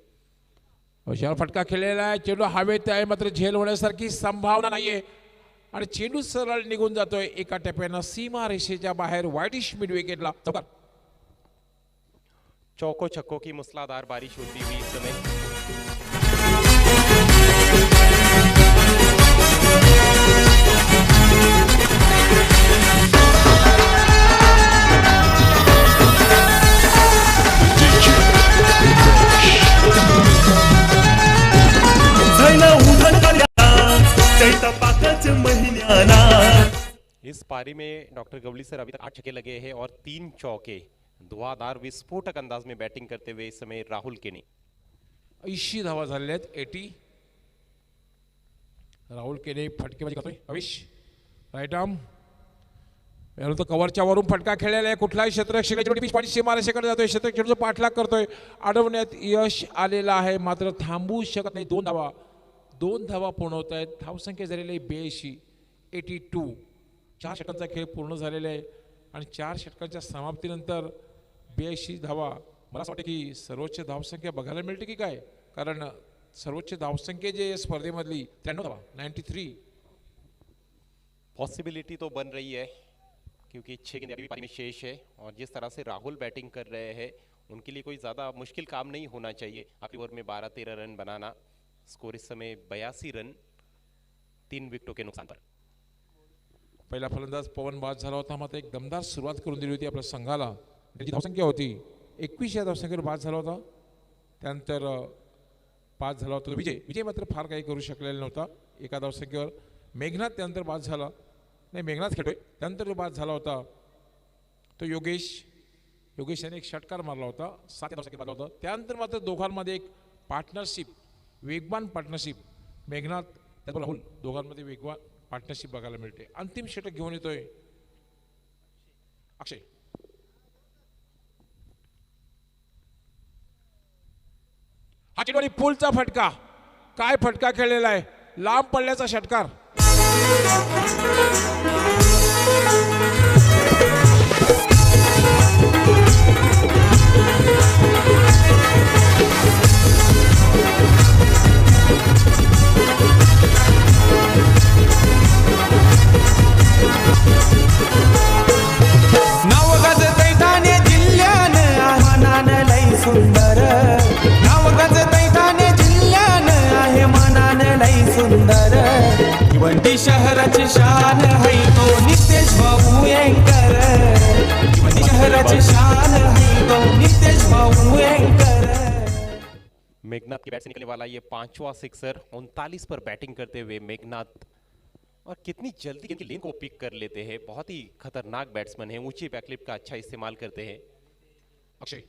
हुशार फटका खेळलेला आहे, चेंडू हवेत आहे मात्र झेल होण्यासारखी संभावना नाहीये आणि चेंडू सरळ निघून जातोय एका टप्प्यानं सीमा रेषेच्या बाहेर वाईटिश मिड विकेटला. चौको छक्कों की मूसलाधार बारिश होती हुई इस समय. इस पारी में डॉक्टर गवली सर अभी तक 8 छक्के लगे हैं और 3 चौके. धुआंधार विस्फोटक अंदाज में बैटिंग करते हुए इस समय राहुल केनी. 80 धावा झालेल्या आहेत. 80 राहुल केने फटकेबाजी करतोय. अविश राईट आर्म यानंतर कव्हरच्या वरून फटका खेळलेला आहे. कुठलाही क्षेत्ररक्षक सीमारेषेकडे जातोय, क्षेत्ररक्षकाचा पाठलाग करतोय, अडवण्यात यश आलेलं आहे मात्र थांबू शकत नाही. 2 धावा पूर्ण होत आहेत. धावसंख्या झालेली आहे 82. 82 4 षटकांचा खेळ पूर्ण झालेला आहे आणि 4 षटकांच्या समाप्तीनंतर 82 धावा. मला असं वाटतं की सर्वोच्च धावसंख्या बघायला मिळते की काय, कारण सर्वोच्च धावसंख्या जे स्पर्धेमधली 93 धावा 93. पॉसिबिलिटी तो बन रही है क्योंकि 6 गेंदें अभी पारी में शेष है और जिस तरह से राहुल बैटिंग कर रहे हैं उनके लिए कोई ज़्यादा मुश्किल काम नहीं होना चाहिए. आखिरी ओवर में 12-13 रन बनाना. स्कोर इस समय 82 रन 3 विकेटों के नुकसान पर. पहिला फलंदाज पवन बाद झाला होता मात्र एक दमदार सुरुवात करून दिली होती आपल्या संघाला. त्याची धावसंख्या होती 21 या धावसंख्येवर बाद झाला होता. त्यानंतर बाद झाला होता विजय मात्र फार काही करू शकलेला नव्हता एका धावसंख्येवर. मेघनाथ त्यानंतर बाद झाला, नाही मेघनाथ खेळतोय. त्यानंतर जो बाद झाला होता तो योगेश याने एक षटकार मारला होता, 7 या धावसंख्येत बाद होता. त्यानंतर मात्र दोघांमध्ये एक पार्टनरशिप, वेगवान पार्टनरशिप, मेघनाथ त्याबरोबर राहुल दोघांमध्ये वेगवान पार्टनरशिप बघायला मिळते. अंतिम षटक घेऊन येतोय अक्षय. हा चेंडू पुलचा फटका, काय फटका खेळलेला आहे, लांब पडल्याचा षटकार. नाव गाजतंय ठाणे जिल्ह्यानं आहे मनानं लई सुंदर. नाव गाजतंय ठाणे जिल्ह्यानं आहे मनानं लई सुंदर. भिवंडी शहराची शान है तो नितेश भाऊ एंकर. भिवंडी शहराची शान है तो नितेश भाऊ एंकर. मेघनाथ के बैट से निकलने वाला ये 5वां सिक्सर. 39 पर बैटिंग करते हुए मेघनाथ, और कितनी जल्दी इनकी लेन को पिक कर लेते हैं. बहुत ही खतरनाक बैट्समैन है, ऊंची बैकलिप का अच्छा इस्तेमाल करते हैं. अक्षय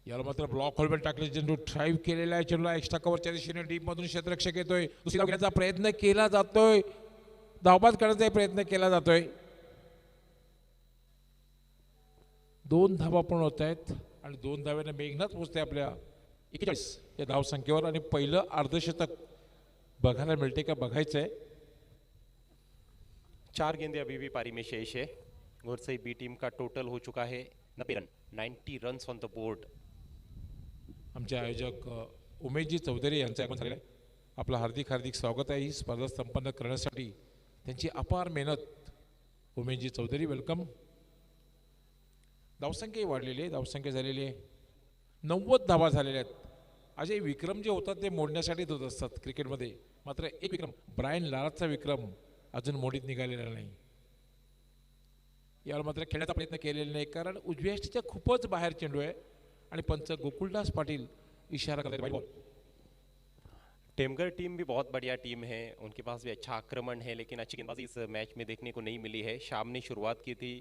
याला मात्र ब्लॉक होलमध्ये टाकले चेंडू ड्राईव्ह केलेला आहे चेंडूला एक्स्ट्रा कव्हरच्या दिशेने डीप मधून क्षेत्ररक्षक येतोय दुसरी धाव घेण्याचा प्रयत्न केला जातोय धावबाद करण्याचा प्रयत्न केला जातोय 2 धावा पूर्ण होत आहेत आणि 2 धाव्याने मेघनाथ पोहोचते आपल्या 41 या धावसंख्येवर आणि पहिलं अर्धशतक बघायला मिळते का बघायचंय 4 गेंदे अभी भी पारी में शेष है गुरसई बी टीम का टोटल हो चुका है 90 run 90 runs on the board. आमचे आयोजक उमेशजी चौधरी यांचं आगमन झालेलं आहे आपलं हार्दिक स्वागत आहे ही स्पर्धा संपन्न करण्यासाठी त्यांची अपार मेहनत उमेशजी चौधरी वेलकम। धावसंख्या वाढलेली आहे धावसंख्या झालेली आहे 90 धावा झालेल्या आहेत अजय विक्रम जे होतात ते मोडण्यासाठीच होत असतात क्रिकेटमध्ये मात्र एक विक्रम ब्रायन लाराचा विक्रम अजून मोडीत निघालेला नाही यावर मात्र खेळण्याचा प्रयत्न केलेला नाही कारण उजव्या यष्टीच्या खूपच बाहेर चेंडू आहे आणि पंच गोकुलदास पाटील इशारा करते बॉल। टेमघर टीम भी बहुत बढ़िया टीम है उनके पास भी अच्छा आक्रमण है लेकिन अच्छी गेंदबाजी इस मैच में देखने को नहीं मिली है। शाम ने शुरुआत की थी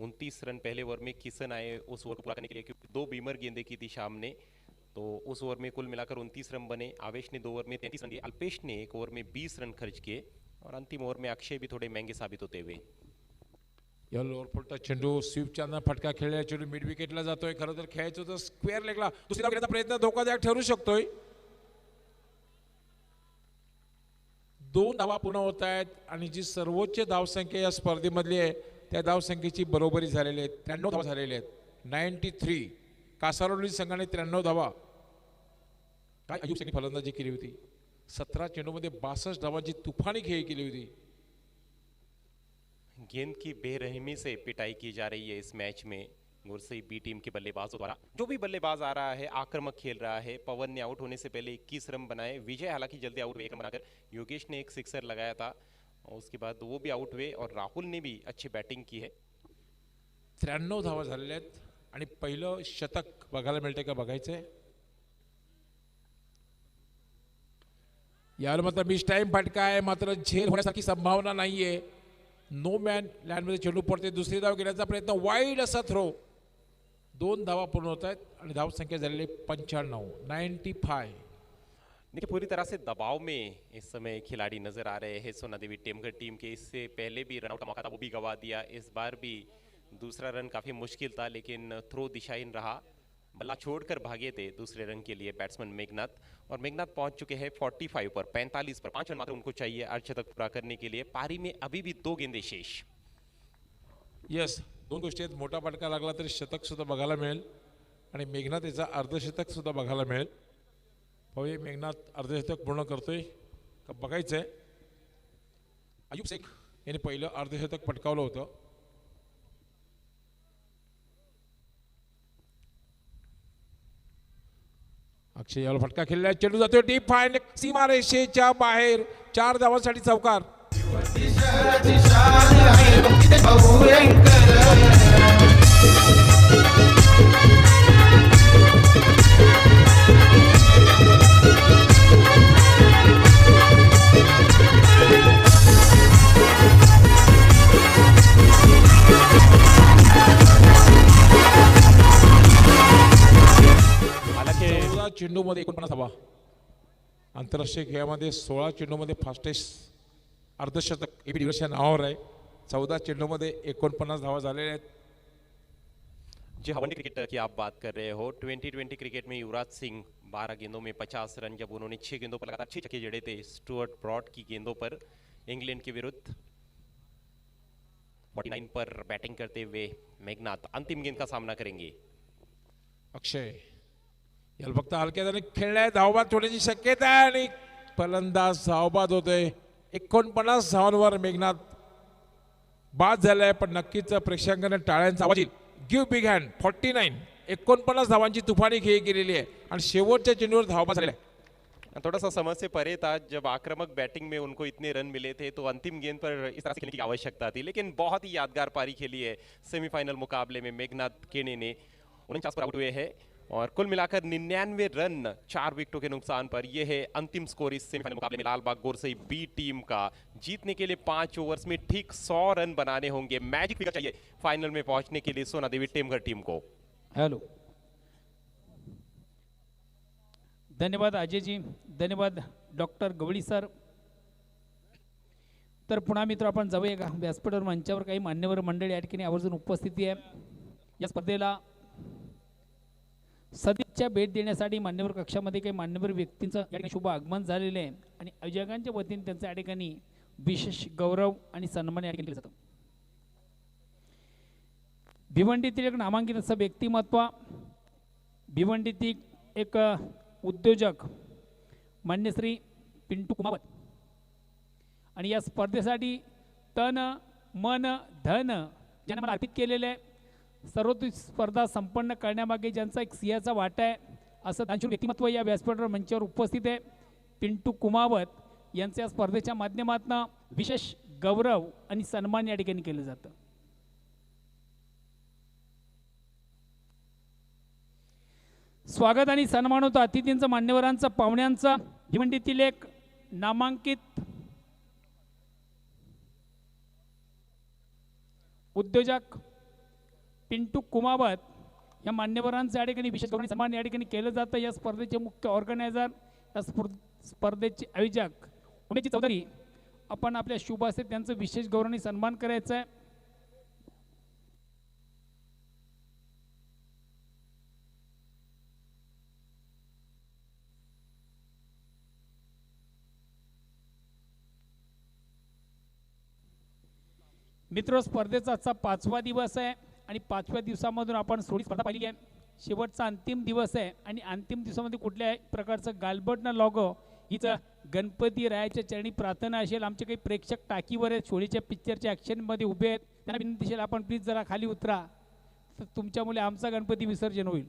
29 रन पहले ओवर में किशन आए उस ओवर को पूरा करने के लिए क्योंकि 2 बीमर गेंदें की थी शाम ने तो उस ओवर में कुल मिलाकर 29 रन बने। आवेश ने 2 ओवर में 33 रन दिए अल्पेश ने 1 ओवर में 20 रन खर्च किए और अंतिम ओवर में अक्षय भी थोड़े महंगे साबित होते हुए। या लोअर फुलटा चेंडू स्वीपच्या फटका खेळला चेंडू मिड विकेटला जातोय खरं तर खेळायचं होतं स्क्वेअर लेगला दुसरी धाव घेण्याचा प्रयत्न धोकादायक ठरू शकतोय 2 धावा पूर्ण होत आहेत आणि जी सर्वोच्च धावसंख्या या स्पर्धेमधली आहे त्या धावसंख्येची बरोबरी झालेली आहे 93 धावा झालेल्या आहेत 93 कासारवली संघाने 93 धावा काय अयुब शेखने फलंदाजी केली होती 17 चेंडूमध्ये 62 धावांची तुफानी खेळी केली होती। गेंद की बेरहमी से पिटाई की जा रही है इस मैच में गुरसई बी टीम के बल्लेबाजों द्वारा। जो भी बल्लेबाज आ रहा है आक्रामक खेल रहा है। पवन ने आउट होने से पहले 21 रन बनाए विजय हालांकि जल्दी आउट हुए 1 रन बनाकर योगेश ने एक सिक्सर लगाया था और उसके बाद वो भी आउट हुए और राहुल ने भी अच्छी बैटिंग की है। 93 धावा झालेल्या आहेत आणि पहिलं शतक बघायला मिळते का बघायचंय यावर मात्र मिस टाइम फटका आहे मात्र झेल होण्यासारखी संभावना नाहीये नो मॅन लँडमध्ये चेंडू पडते दुसरी धाव घेण्याचा प्रयत्न वाईड असा थ्रो 2 धावा पूर्ण होत आहेत आणि धाव संख्या झालेली 95 देखिए पूरी तरह से दबाव में इस समय खिलाड़ी नजर आ रहे हैं सोना देवी टेमघर टीम के। इससे पहले भी रनआउट का मौका था वो भी गवा दिया। इस बार भी दूसरा रन काफी मुश्किल था लेकिन थ्रो दिशाहीन रहा बल्ला छोड़कर भागे थे दूसरे रन के लिए बैट्समैन मेघनाथ और मेघनाथ पहुंच चुके हैं 45 पर 45 पर 5 रन मात्र उनको चाहिए अर्धशतक पूरा करने के लिए। पारी में अभी भी 2 गेंदे शेष। यस 2 गोष्टी आहेत मोठा फटका लागला तरी शतक सुद्धा बघायला मिळेल आणि मेघनाथ याचा अर्धशतक सुद्धा बघायला मिळेल। पाहूया मेघनाथ अर्धशतक पूर्ण करतोय का बघायचंय। अयुब शेख याने पहिलं अर्धशतक पटकावलं होतं अक्षय याला फटका खेळला चेंडू जातोय डीप फाईन सीमारेषेच्या बाहेर 4 धावांसाठी चौकार। चेंडूमध्ये 49 धावा आंतरराष्ट्रीय खेळामध्ये 16 चेंडूमध्ये फास्टेस्ट अर्धशतक एबी डिविलियर्स या नावावर आहे 14 चेंडूमध्ये 49 धावा झालेल्या आहेत। जी हाँ वनडे क्रिकेट की आप बात कर रहे हो 2020 क्रिकेट में युवराज सिंह 12 गेंदों में 50 रन जब उन्होंने 6 गेंदों पर लगातार 6 छक्के जड़े थे स्टुअर्ट ब्रॉड की गेंदों पर इंग्लैंड के विरुद्ध 49 पर बैटिंग करते हुए मेघनाथ अंतिम गेंद का सामना करेंगे। अक्षय याला फक्त हलक्याने खेळलाय धावबाद होण्याची शक्यता आहे आणि फलंदाज धावबाद होतोय 49 धावांवर मेघनाथ बाद झालाय पण नक्कीच प्रेक्षकांना टाळ्यांचा आवाज येईल। गिव्ह बिग हँड 49 49 धावांची तुफानी खेळी केलेली आहे आणि शेवटच्या चेंडूवर धावबाद झालेला आहे। थोड़ा सा समझ से परे था जब आक्रामक बैटिंग में उनको इतने रन मिले थे तो अंतिम गेंद पर इस तरह से खेलने की आवश्यकता थी लेकिन बहुत ही यादगार पारी खेली है। सेमीफाइनल मुकाबले में मेघनाथ केने ने 49 पर आउट हुए हैं और कुल मिलाकर 99 रन 4 विकेटों के नुकसान पर यह है अंतिम स्कोर इस सेमीफाइनल मुकाबले में लालबाग गोरसई बी टीम का। जीतने के लिए 5 ओवर्स में ठीक 100 रन बनाने होंगे। मैजिक फिगर चाहिए फाइनल में पहुंचने के लिए सोना देवी टेमघर टीम को। हेलो धन्यवाद अजयजी, धन्यवाद डॉक्टर गवळी सर. तर पुन्हा मित्र आपण जाऊया का व्यासपीठावर. मंचावर काही मान्यवर मंडळी या ठिकाणी आवर्जून उपस्थिती आहे. या स्पर्धेला सदिच्छा भेट देण्यासाठी मान्यवर कक्षामध्ये काही मान्यवर व्यक्तींचं या ठिकाणी शुभ आगमन झालेलं आहे आणि आयोजकांच्या वतीने त्यांचं या ठिकाणी विशेष गौरव आणि सन्मान या ठिकाणी केलं जातं. भिवंडीतील एक नामांकित असं व्यक्तिमत्व, भिवंडीतील एक उद्योजक मान्य श्री पिंटू कुमावत आणि या स्पर्धेसाठी तन मन धन ज्यांना मला अर्पित केलेलं आहे, सर्वोत्कृष्ट स्पर्धा संपन्न करण्यामागे ज्यांचा एक सिंहाचा वाटा आहे असं दानशूर व्यक्तिमत्व या व्यासपीठावर मंचावर उपस्थित आहे. पिंटू कुमावत यांच्या स्पर्धेच्या माध्यमातून विशेष गौरव आणि सन्मान या ठिकाणी केलं जातं. स्वागत आणि सन्मान होतं अतिथींचं, मान्यवरांचं, पाहुण्यांचं. भिवंडीतील एक नामांकित उद्योजक पिंटू कुमावत या मान्यवरांचं या ठिकाणी विशेष गौरव सन्मान या ठिकाणी केलं जातं. या स्पर्धेचे मुख्य ऑर्गनायझर, या स्पर्धेचे आयोजक उमेशजी चौधरी, आपण आपल्या शुभ हस्ते त्यांचं विशेष गौरव सन्मान करायचं आहे. मित्र, स्पर्धेचा आजचा 5वा दिवस आहे आणि 5व्या दिवसामधून आपण 16 स्पर्धा पाहिली आहे. शेवटचा अंतिम दिवस आहे आणि अंतिम दिवसामध्ये कुठल्याही प्रकारचं गालबट न लागो हीच गणपती रायाच्या चरणी प्रार्थना असेल. आमचे काही प्रेक्षक टाकीवर आहेत, शोळीच्या पिक्चरच्या ॲक्शनमध्ये उभे आहेत, त्यांना विनंती असेल आपण प्लीज जरा खाली उतरा, तर तुमच्यामुळे आमचा गणपती विसर्जन होईल.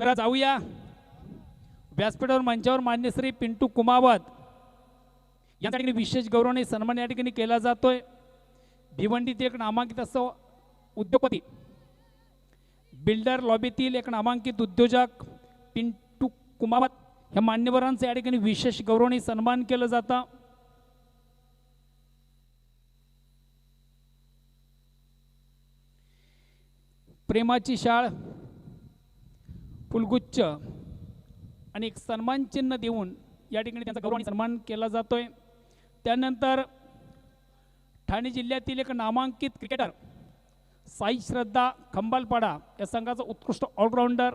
तर जाऊया व्यासपीठावर. मंचावर मान्य श्री पिंटू कुमावत या ठिकाणी विशेष गौरवाने सन्मान या ठिकाणी केला जातोय. भिवंडीत एक नामांकित असं उद्योगपती, बिल्डर लॉबीतील एक नामांकित उद्योजक पिंटू कुमावत ह्या मान्यवरांचं या ठिकाणी विशेष गौरवाने सन्मान केलं जातं. प्रेमाची शाळ, फुलगुच्छ आणि एक सन्मान चिन्ह देऊन या ठिकाणी त्यांचा गौरव आणि सन्मान केला जातोय. त्यानंतर ठाणे जिल्ह्यातील एक नामांकित क्रिकेटर साई श्रद्धा खंबालपाडा या संघाचा उत्कृष्ट ऑलराऊंडर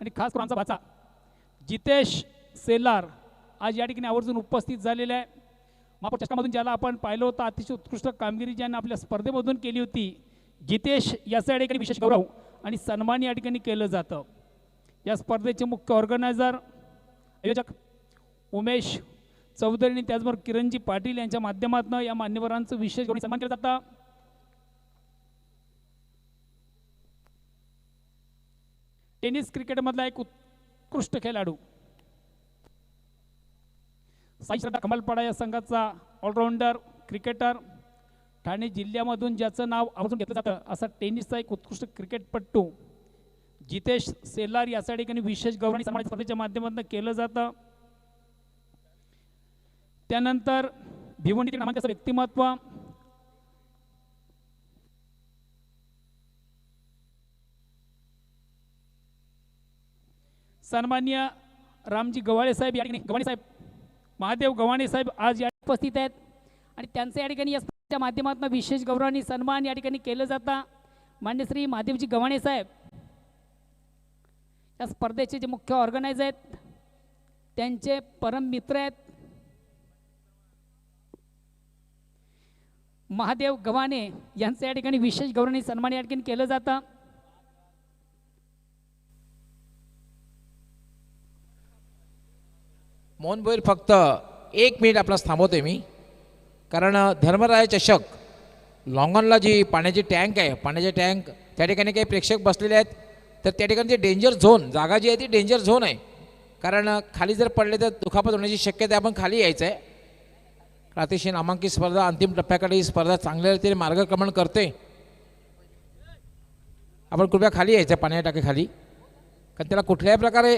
आणि खास करून आमचा भाचा जितेश सेलार आज या ठिकाणी आवर्जून उपस्थित झालेला आहे. महापौर चषकामधून ज्याला आपण पाहिलं होतं, अतिशय उत्कृष्ट कामगिरी ज्याने आपल्या स्पर्धेमधून केली होती, जितेश याचा या ठिकाणी विशेष गौरव आणि सन्मान या ठिकाणी केलं जातं. या स्पर्धेचे मुख्य ऑर्गनायझर आयोजक उमेश चौधरी आणि त्याचबरोबर किरणजी पाटील यांच्या माध्यमातून या मान्यवरांचं विशेष गौरव सन्मान केलं जातं. टेनिस क्रिकेटमधला एक उत्कृष्ट खेळाडू साई श्रद्धा कमलपाडा या संघाचा ऑलराऊंडर क्रिकेटर, ठाणे जिल्ह्यामधून ज्याचं नाव आवर्जून घेतलं जातं असा टेनिसचा एक उत्कृष्ट क्रिकेटपटू जितेश सेलार याच्या ठिकाणी विशेष गौरव आणि सन्मान स्पर्धेच्या माध्यमातून केलं जातं. त्यानंतर भिवंडीतील नामांकित व्यक्तिमत्व सन्मान्य रामजी गव्हाणे साहेब या ठिकाणी, गव्हाणे साहेब, महादेव गव्हाणे साहेब आज या उपस्थित आहेत आणि त्यांचं या ठिकाणी या स्पर्धेच्या माध्यमातून विशेष गौरव आणि सन्मान या ठिकाणी केलं जातं. मान्य श्री महादेवजी गव्हाणे साहेब या स्पर्धेचे जे मुख्य ऑर्गनायझर आहेत, त्यांचे परम मित्र आहेत महादेव गव्हाणे यांचं या ठिकाणी विशेष गौरव आणि सन्मान या ठिकाणी केलं जातं. मोहन भोईर, फक्त 1 मिनिट आपला थांबवतोय मी, कारण धर्मराय चषक लॉंगॉनला जी पाण्याची टँक आहे, पाण्याचे टँक त्या ठिकाणी काही प्रेक्षक बसलेले आहेत, तर त्या ठिकाणी जे डेंजर झोन जागा जी आहे ती डेंजर झोन आहे, कारण खाली जर पडले तर दुखापत होण्याची शक्यता आहे. आपण खाली यायचं आहे. अतिशय नामांकित स्पर्धा अंतिम टप्प्याकडे ही स्पर्धा चांगल्या रीतीने मार्गक्रमण करते. आपण कृपया खाली यायचं पाण्याच्या टाकीखाली, कारण त्याला कुठल्याही प्रकारे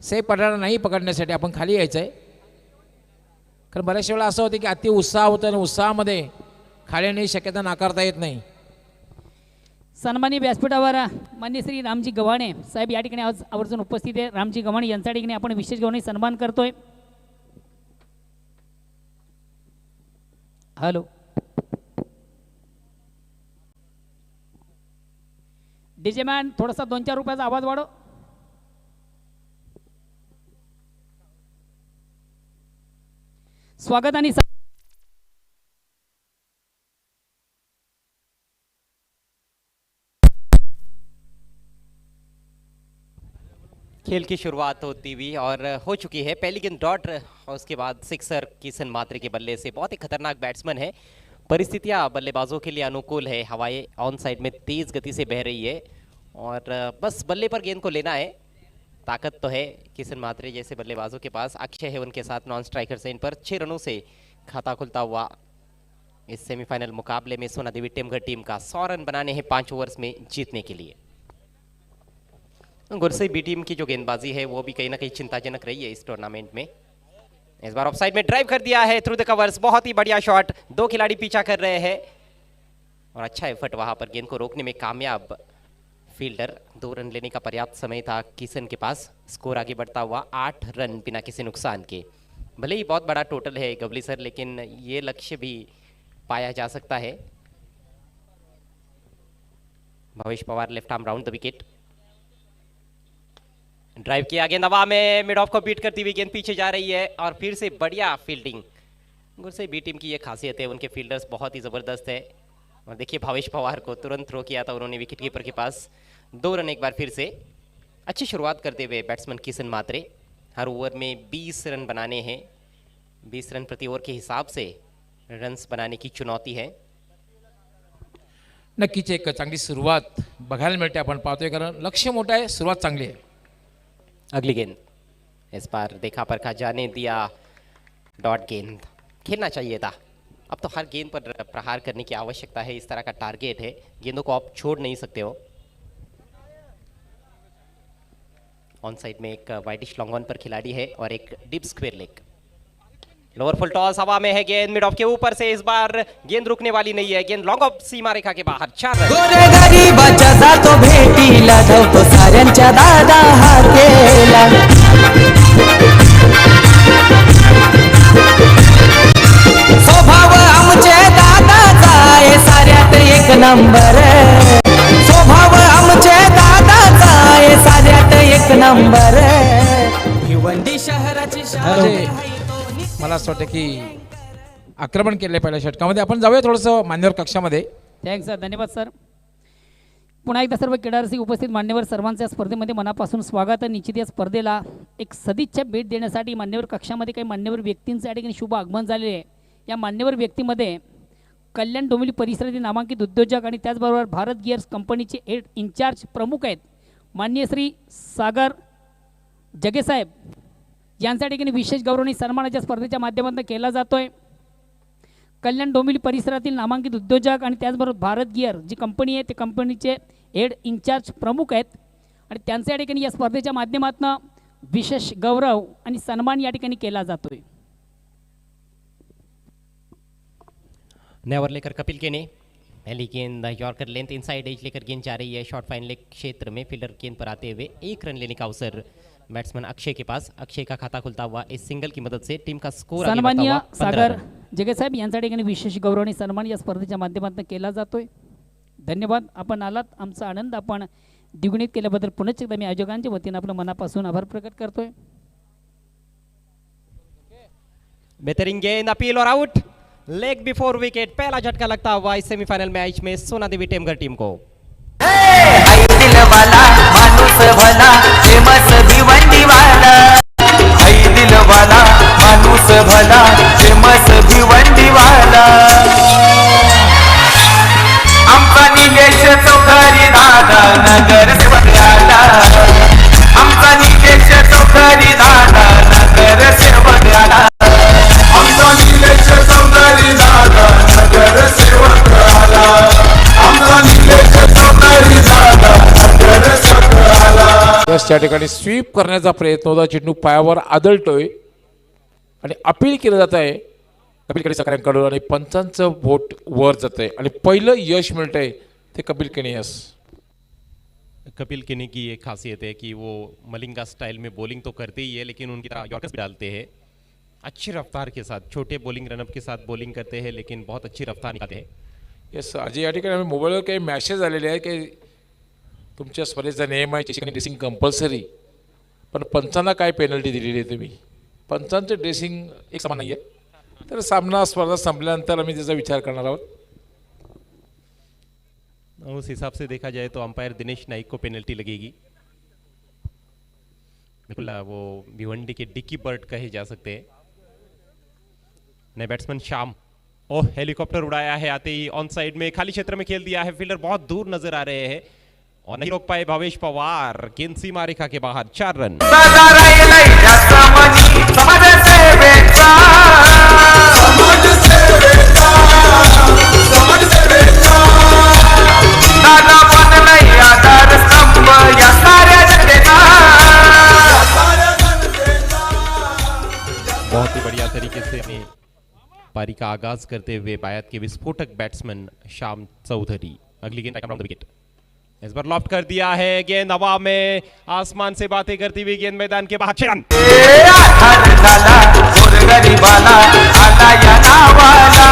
सेफ पडणार नाही पकडण्यासाठी आपण खाली यायचं आहे. कारण बऱ्याचशा वेळा असं होतं की अति उत्साह होतं आणि उत्साहामध्ये खाली येण्याची शक्यता नाकारता येत नाही. सन्मानी व्यासपीठावर मान्य श्री रामजी गव्हाणे साहेब या ठिकाणी आज आवर्जून उपस्थित आहे. रामजी गव्हाणे यांच्या ठिकाणी आपण विशेष गव्हाणे सन्मान करतोय. हॅलो डीजे मॅन, थोडासा 2-4 रुपयाचा आवाज वाढव. स्वागत आणि खेल की शुरुआत होती हुई और हो चुकी है पहली गेंद डॉट और उसके बाद सिक्सर किशन मात्रे के बल्ले से. बहुत ही खतरनाक बैट्समैन है. परिस्थितियां बल्लेबाजों के लिए अनुकूल है. हवाएं ऑन साइड में तेज गति से बह रही है और बस बल्ले पर गेंद को लेना है. ताकत तो है किशन मात्रे जैसे बल्लेबाजों के पास. अक्षय है उनके साथ नॉन स्ट्राइकर से. इन पर 6 रनों से खाता खुलता हुआ इस सेमीफाइनल मुकाबले में सोना देवी टेमघर टीम का 100 रन बनाने हैं 5 ओवर्स में जीतने के लिए. गुरसे बी टीम की जो गेंदबाजी है वो भी कहीं ना कहीं चिंताजनक रही है इस टूर्नामेंट में. इस बार ऑफसाइड में ड्राइव कर दिया है थ्रू द कवर्स. बहुत ही बढ़िया शॉट. 2 खिलाड़ी पीछा कर रहे हैं और अच्छा एफर्ट वहां पर गेंद को रोकने में कामयाब फील्डर. 2 रन लेने का पर्याप्त समय था किशन के पास. स्कोर आगे बढ़ता हुआ 8 रन बिना किसी नुकसान के. भले ही बहुत बड़ा टोटल है गवली सर, लेकिन ये लक्ष्य भी पाया जा सकता है. Bhavesh Pawar left arm round the wicket. Drive किया गेंद हवा में. मिड ऑफ को बीट करती हुई गेंद पीछे जा रही है और फिर से बढ़िया फील्डिंग. गुरसे बी टीम की ये खासियत है, उनके फील्डर्स बहुत ही ज़बरदस्त है. और देखिए भावेश पवार को तुरंत थ्रो किया था उन्होंने विकेट कीपर के पास. 2 रन एक बार फिर से. अच्छी शुरुआत करते हुए बैट्समैन किशन मात्रे. हर ओवर में 20 रन बनाने हैं. 20 रन प्रति ओवर के हिसाब से रन्स बनाने की चुनौती है. नक्कीच एक चांगली सुरुवात बघायला मिळते. आपण पाहतोय कारण लक्ष्य मोठं आहे, सुरुवात चांगली आहे. अगली गेंद इस बार देखा परखा जाने दिया. डॉट गेंद खेलना चाहिए था. अब तो हर गेंद पर प्रहार करने की आवश्यकता है. इस तरह का टारगेट है, गेंदों को आप छोड़ नहीं सकते हो. ऑन साइड में एक वाइडिश लॉन्ग ऑन पर खिलाड़ी है और एक डीप स्क्वायर लेग. लोअर फुल टॉस हवा में है. गेंद मिड ऑफ के ऊपर से. इस बार गेंद रुकने वाली नहीं है. गेंद लॉन्ग ऑफ सीमा रेखा के बाहर. 4 रन. गोरगरिबाच्या जातो भेटीला धावतो साऱ्यांच्या दादा हाकेला. स्वभाव आमचे दादाचा आहे साऱ्यात एक नंबर. स्वभाव आमचे दादाचा आहे साऱ्यात एक नंबर. भिवंडी शहराची शान आहे. मला असं वाटतं की आक्रमण केले पहिल्या षटकामध्ये. आपण जाऊया थोडंसं मान्यवर कक्षामध्ये. थँक्स सर, धन्यवाद सर. पुन्हा एकदा सर्व क्रीडारसिक उपस्थित मान्यवर सर्वांच्या स्पर्धेमध्ये मनापासून स्वागत. निश्चित या स्पर्धेला एक सदिच्छा भेट देण्यासाठी मान्यवर कक्षामध्ये काही मान्यवर व्यक्तींचं या ठिकाणी शुभ आगमन झालेले आहे. या मान्यवर व्यक्तीमध्ये कल्याण डोंबिवली परिसरातील नामांकित उद्योजक आणि त्याचबरोबर भारत गिअर्स कंपनीचे हेड इन्चार्ज प्रमुख आहेत माननीय श्री सागर जगेसाहेब यांच्या ठिकाणी विशेष गौरवणी सन्मानाच्या स्पर्धेच्या माध्यमातून केला जातोय. कल्याण डोंबिवली परिसरातील नामांकित उद्योजक आणि त्याचबरोबर भारत गिअर जी कंपनी आहे ते कंपनीचे हेड इन्चार्ज प्रमुख आहेत आणि त्यांच्या ठिकाणी या स्पर्धेच्या माध्यमातून विशेष गौरव आणि सन्मान या ठिकाणी केला जातोय. नेवर लेकर कपिल केने. पहली गेंद यॉर्कर लेंथ इनसाइड एज लेकर गेंद जा रही है शॉर्ट फाइन लेग क्षेत्र में. फील्डर गेंद पर आते हुए 1 रन लेने का अवसर बैट्समैन अक्षय के पास. अक्षय का खाता खुलता हुआ इस सिंगल की मदद से टीम का स्कोर आगे बढ़ता सन्माननीय हुआ 15 सागर रन. जगेसाहेब यांच्या ठिकाणी विशेष गौरव आणि सन्मान या स्पर्धेच्या माध्यमातून केला जातोय. धन्यवाद. आपण आलात, आमचा आनंद आपण द्विगुणित केल्याबद्दल पुनश्च एकदा मी आयोजकांच्या वतीनं आपलं मनापासून आभार प्रकट करतोय. बेहतरीन गेंद अपील और आउट. Leg before wicket. पहला झटका लगता हुआ इस सेमीफाइनल मैच में सोना देवी टेमघर टीम को. आई दिल वाला माणूस भला फेमस भिवंडी वाला. आई दिल वाला माणूस भला फेमस भिवंडी वाला. आमचा निलेश चौधरी दादा नगर सेवक आला. आमचा निलेश चौधरी दादा नगर सेवक आला. आमचा निलेश चौधरी दादा नगर सेवक आला. आमचा निलेश चौधरी दादा नगर सेवक आला. त्या ठिकाणी स्वीप करण्याचा प्रयत्न होता. चेंडू पायावर आदळतोय आणि अपील केलं जात आहे. कपिल सहकाऱ्यांकडून आणि पंचांचं बोट वर जात आहे आणि पहिलं यश मिळतंय ते कपिल केनियस. कपिल केनी की एक खासियत है कि वो मलिंगा स्टाइल में बॉलिंग तो करते ही है लेकिन उनकी तरह यॉर्कर्स भी डालते हैं अच्छी रफ्तार के साथ. छोटे बॉलिंग रनअप के साथ बॉलिंग करते हैं लेकिन बहुत अच्छी रफ्तार निकालते हैं. येस अजय, या ठिकाणी आम्ही मोबाईलवर काही मॅसेज आलेले आहे की तुमच्या स्पर्धेचा नियम आहे त्याची ड्रेसिंग कंपल्सरी, पण पंचांना काय पेनल्टी दिलेली आहे तुम्ही? पंचांचे ड्रेसिंग एक समान नाही आहे, तर सामना स्पर्धा संपल्यानंतर आम्ही त्याचा विचार करणार आहोत. उस हिसाब से देखा जाए तो अंपायर दिनेश नाइक को पेनल्टी लगेगी. बिल्कुल वो भिवंडी के डिक्की बर्ड कहे जा सकते हैं. नए बैट्समैन श्याम ओह हेलीकॉप्टर उड़ाया है आते ही ऑन साइड में खाली क्षेत्र में खेल दिया है. फील्डर बहुत दूर नजर आ रहे हैं और नहीं रोक पाए भावेश पवार. गेंद सीमा रेखा के बाहर 4 रन. सदा राहिलाय जास्त मनी समाजसेवेचा. दादा बनलाय आधारस्तंभ या साऱ्या जनतेचा. बहुत ही बढ़िया तरीके से अपनी पारी का आगाज करते हुए बायत के विस्फोटक बैट्समैन श्याम चौधरी. अगली गेंद अराउंड द विकेट. इस बार लॉफ्ट कर दिया है. गेंद हवा में आसमान से बातें करती हुई गेंद मैदान के बाहर. 6 रन. आधार झाला गोरगरीबाला आला या नावाला.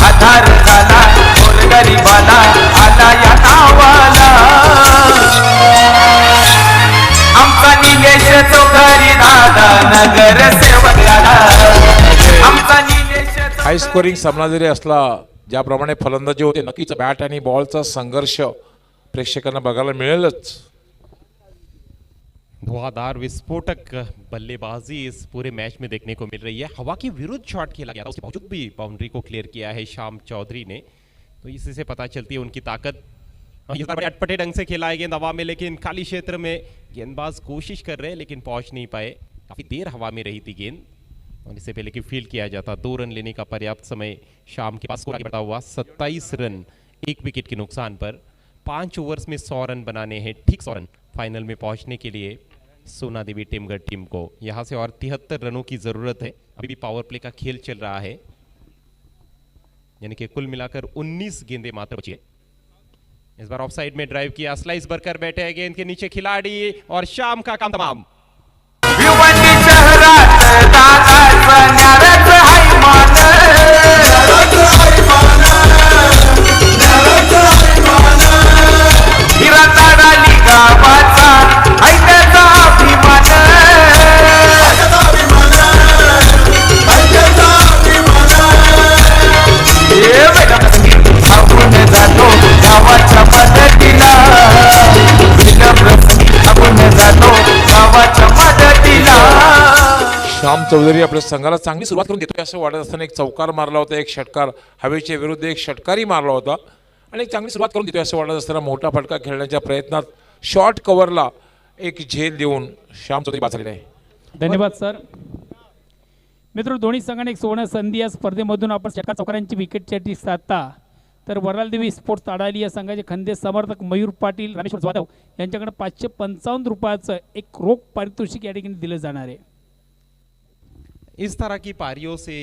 आधार झाला गोरगरीबाला आला या नावाला. आमचा निलेश चौधरी दादा नगरसेवक आला. आमचा निलेश हाय स्कोरिंग सामना जरी असला, ज्याप्रमाणे फलंदाजी होते, नक्कीच बॅट आणि बॉलचा संघर्ष प्रेक्षकांना बघायला मिळेलच. धुआंधार विस्फोटक बल्लेबाजी इस पूरे मैच में देखने को मिल रही है. हवा के विरुद्ध शॉट खेला गया था, उसके बावजूद भी बाउंड्री को क्लियर किया है श्याम चौधरी ने. तो इसी से पता चलती है उनकी ताकत. इस बार बड़े अटपटे ढंग से खेला है गेंद हवा में, लेकिन खाली क्षेत्र में गेंदबाज कोशिश कर रहे हैं लेकिन पहुंच नहीं पाए. काफी देर हवा में रही थी गेंद और इससे पहले कि फील्ड किया जाता 2 रन लेने का पर्याप्त समय शाम के पास. स्कोर आगे बढ़ता हुआ 27 रन 1 विकेट के नुकसान पर. 5 ओवर्स में 100 रन बनाने हैं, ठीक 100 रन फाइनल में पहुंचने के लिए सोना देवी टीमगढ़ टीम को. यहां से और 73 रनों की जरूरत है. अभी भी पावर प्ले का खेल चल रहा है, यानी कि कुल मिलाकर 19 गेंदें मात्र बची है. इस बार ऑफ साइड में ड्राइव किया, स्लाइस भरकर बैठे हैं गेंद के नीचे खिलाड़ी और शाम का काम तमाम. भिवंडी शहरात दादाचं न्यारच हाय मान. हिरा ताडाली गावाचा हाय त्याचा अभिमान. हे वेळप्रसंगी आपण जातो गावाच्या मदतीला. वेळप्रसंगी आपण जातो गावाच्या मदतीला. श्याम चौधरी आपल्या संघाला चांगली सुरुवात करून देतोय असं वाटत असताना एक चौकार मारला होता, एक षटकार हवेच्या विरुद्ध एक षटकारी मारला होता आणि एक चांगली सुरुवात करून देतोय असं वाटत असताना मोठा फटका खेळण्याच्या प्रयत्नात शॉर्ट कव्हरला एक झेल देऊन श्याम चौधरी बाद झालेला आहे. धन्यवाद सर. मित्र, दोन्ही संघाने एक सुवर्ण संधी या स्पर्धेमधून आपण षटकार चौकारांची विकेटसाठी साधता. तर वरालदेवी स्पोर्ट्स ताडाली या संघाचे खंदे समर्थक मयूर पाटील, रामेश्वर जाधव यांच्याकडे 555 रुपयाचं एक रोख पारितोषिक या ठिकाणी दिलं जाणार आहे. इस तरह की पारियों से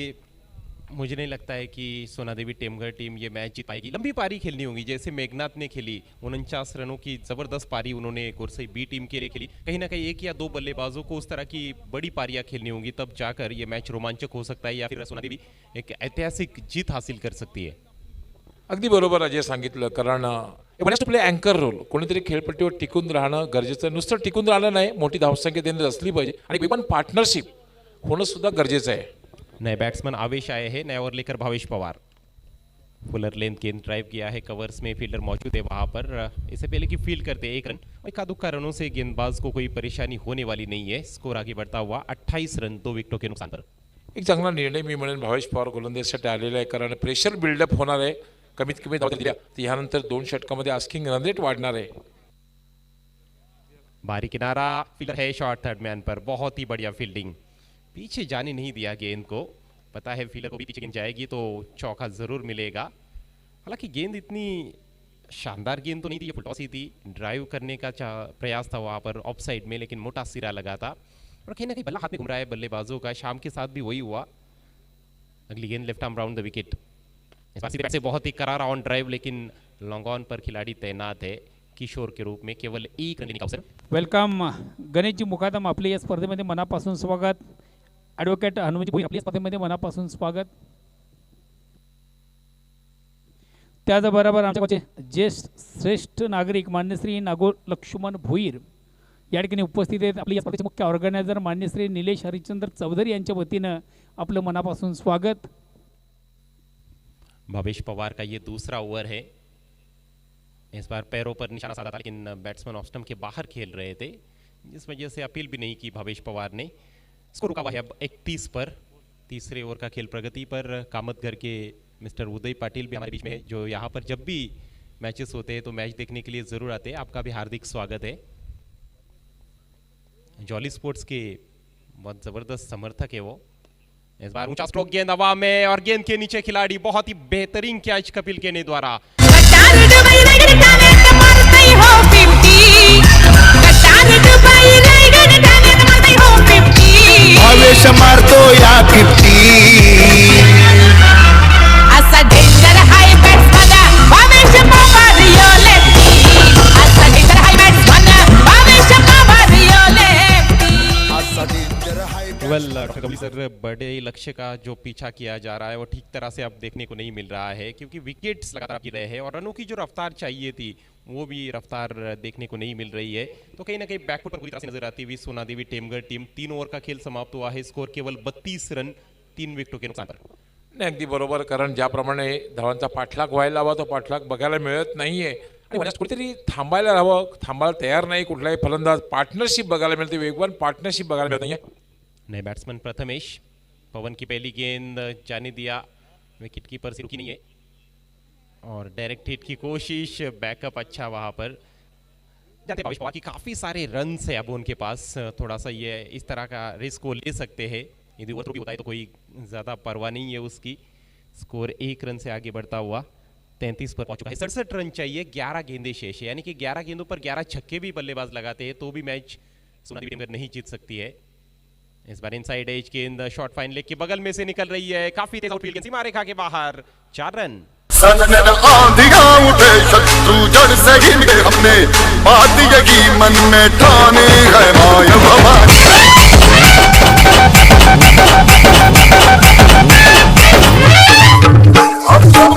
मुझे नहीं लगता है कि सोना देवी टेमगढ़ टीम ये मैच जीत पाएगी. लंबी पारी खेलनी होगी जैसे मेघनाथ ने खेली. 49 रनों की जबरदस्त पारी उन्होंने गुरसई बी टीम के लिए खेली. कहीं ना कहीं 1 या 2 बल्लेबाजों को उस तरह की बड़ी पारियां खेलनी होंगी, तब जाकर ये मैच रोमांचक हो सकता है या फिर सोना देवी एक ऐतिहासिक जीत हासिल कर सकती है. अगदी बरोबर अजय सांगितलं, कारण टू प्ले अँकर रोल. कोणीतरी खेळपट्टीवर टिकून राहणं गरजेचं आहे. नुसतं टिकून राहणं नाही, मोठी धावसंख्या देण्यात असली पाहिजे आणि पण पार्टनरशिप होणं सुद्धा गरजेचं आहे. नए बैट्समैन आवेश आए हैं, नए ओवर लेकर भावेश पवार. फुलर लेंथ गेंद ड्राइव किया है, कवर्स में फील्डर मौजूद है वहां पर. इससे पहले कि फील्ड करते 1 रन. इक्का दुक्का रनों से गेंदबाज को कोई परेशानी होने वाली नहीं है. स्कोर आगे बढ़ता हुआ 28 रन 2 विकेटों के नुकसान पर. एक चांगला निर्णय मी म्हणेन भावेश पवार गोलंदाजीसाठी आलेला आहे, कारण प्रेशर बिल्डअप होणार आहे. कमीत कमी धावा दिल्या तर ह्यानंतर 2 षटकामध्ये आस्किंग रन रेट वाढणार आहे. बारी किनारा, फील्डर है शॉर्ट थर्ड मैन पर. बहुत ही बढ़िया फील्डिंग, पीछे जाने नहीं दिया गेंद को. पता है फील्डर को भी पीछे गेंद जाएगी तो चौका जरूर मिलेगा. हालांकि गेंद इतनी शानदार गेंद तो नहीं थी, ये फुलटॉस ही थी. ड्राइव करने का प्रयास था वहां पर ऑफ साइड में, लेकिन मोटा सिरा लगा था और कहीं ना कहीं बल्ला हाथ में घूम रहा है बल्लेबाजों का. शाम के साथ भी वही हुआ. अगली गेंद left arm round the wicket. इस बार सीधे बैट से बहुत ही करारा ऑन ड्राइव, लेकिन लॉन्ग ऑन पर खिलाड़ी तैनात है किशोर के रूप में। केवल एक रन देने का अवसर। वेलकम गणेशजी मुकादम, आपले या स्पर्धेमध्ये मनापासून स्वागत. ॲडव्होकेट हनुमंतजी भोईर, आपल्या स्पर्धेमध्ये मनापासून स्वागत. त्याचबरोबर आमच्या ज्येष्ठ श्रेष्ठ नागरिक मान्य श्री नागो लक्ष्मण भोईर या ठिकाणी उपस्थित आहेत. आपल्या या स्पर्धेचे मुख्य ऑर्गनायझर मान्य श्री निलेश हरिश्चंद्र चौधरी यांच्या वतीनं आपलं मनापासून स्वागत. भावेश पवार का ये दूसरा ओवर है. इस बार पैरों पर निशाना साधा था, लेकिन बैट्समैन ऑफ स्टंप के बाहर खेल रहे थे, जिस वजह से अपील भी नहीं की भावेश पवार ने. स्कोर रुका हुआ है अब 31 पर. तीसरे ओवर का खेल प्रगति पर. कामतघर के मिस्टर उदय पाटिल भी हमारे बीच में है, जो यहाँ पर जब भी मैचेस होते हैं तो मैच देखने के लिए ज़रूर आते हैं. आपका भी हार्दिक स्वागत है. जॉली स्पोर्ट्स के बहुत ज़बरदस्त समर्थक है वो. इस बार ऊंचा स्ट्रोक, गेंद हवा में और गेंद के नीचे खिलाड़ी. बहुत ही बेहतरीन कैच कपिल केने द्वारा. आवेश मारतो या 50. असा डेंजर हाय बॅट्समन भावेश पवार यो लेफ्टी. असा डेंजर हाय बॅट्समन भावेश पवार यो लेफ्टी. वेल डॉक्टर कपिल सर, बड़े लक्ष्य का जो पीछा किया जा रहा है वो ठीक तरह से अब देखने को नहीं मिल रहा है, क्योंकि विकेट्स लगातार गिर रहे हैं और रनों की जो रफ्तार चाहिए थी वो भी रफ्तार देखने को नहीं मिल रही है. तो कहीं ना कहीं बैकफुट पर पूरी तरह से नजर आती हुई सोना देवी टेमगढ़ टीम. 3 ओवर का खेल समाप्त हुआ है. स्कोर केवल 32 रन 3 विकेटों के नुकसान पर. नाही, अगदी बरोबर. कारण ज्याप्रमाणे धावांचा पाठलाग व्हायला हवा तो पाठलाग बघायला मिळत नाहीये आणि मला कुठेतरी थांबायला हवं. थांबायला तयार नाही कुठलाही फलंदाज. पार्टनरशिप बघायला मिळते, वेगवान पार्टनरशिप बघायला मिळत नाहीये. नए बैट्समैन प्रथमेश. पवन की पहली गेंद जाने दिया, विकेट कीपर से रुकी नहीं है और डायरेक्ट हिट की कोशिश. बैकअप अच्छा वहां पर जाते भावेश पवार की. काफी सारे रन है अब उनके पास. थोड़ा सा ये इस तरह का रिस्क वो ले सकते हैं. यदि ओवर भी होता है तो कोई ज्यादा परवाह नहीं है उसकी. स्कोर 1 रन से आगे बढ़ता हुआ 33 पर पहुंच चुका है. 67 रन चाहिए. 11 गेंदें शेष है, यानी कि 11 गेंदों पर 11 छक्के भी बल्लेबाज लगाते हैं तो भी मैच सोना देवी टेमगढ़ नहीं जीत सकती है. इस बार इनसाइड एज गेंद शॉर्ट फाइन लेग के बगल में से निकल रही है. काफी तेज आउटफील्ड गेंद सीमा रेखा के बाहर. 4 रन. सनन आंधियां उठे शत्रु जड़ से गिन गए हमने. बात यही मन में ठाने है माया भवानी. अब जब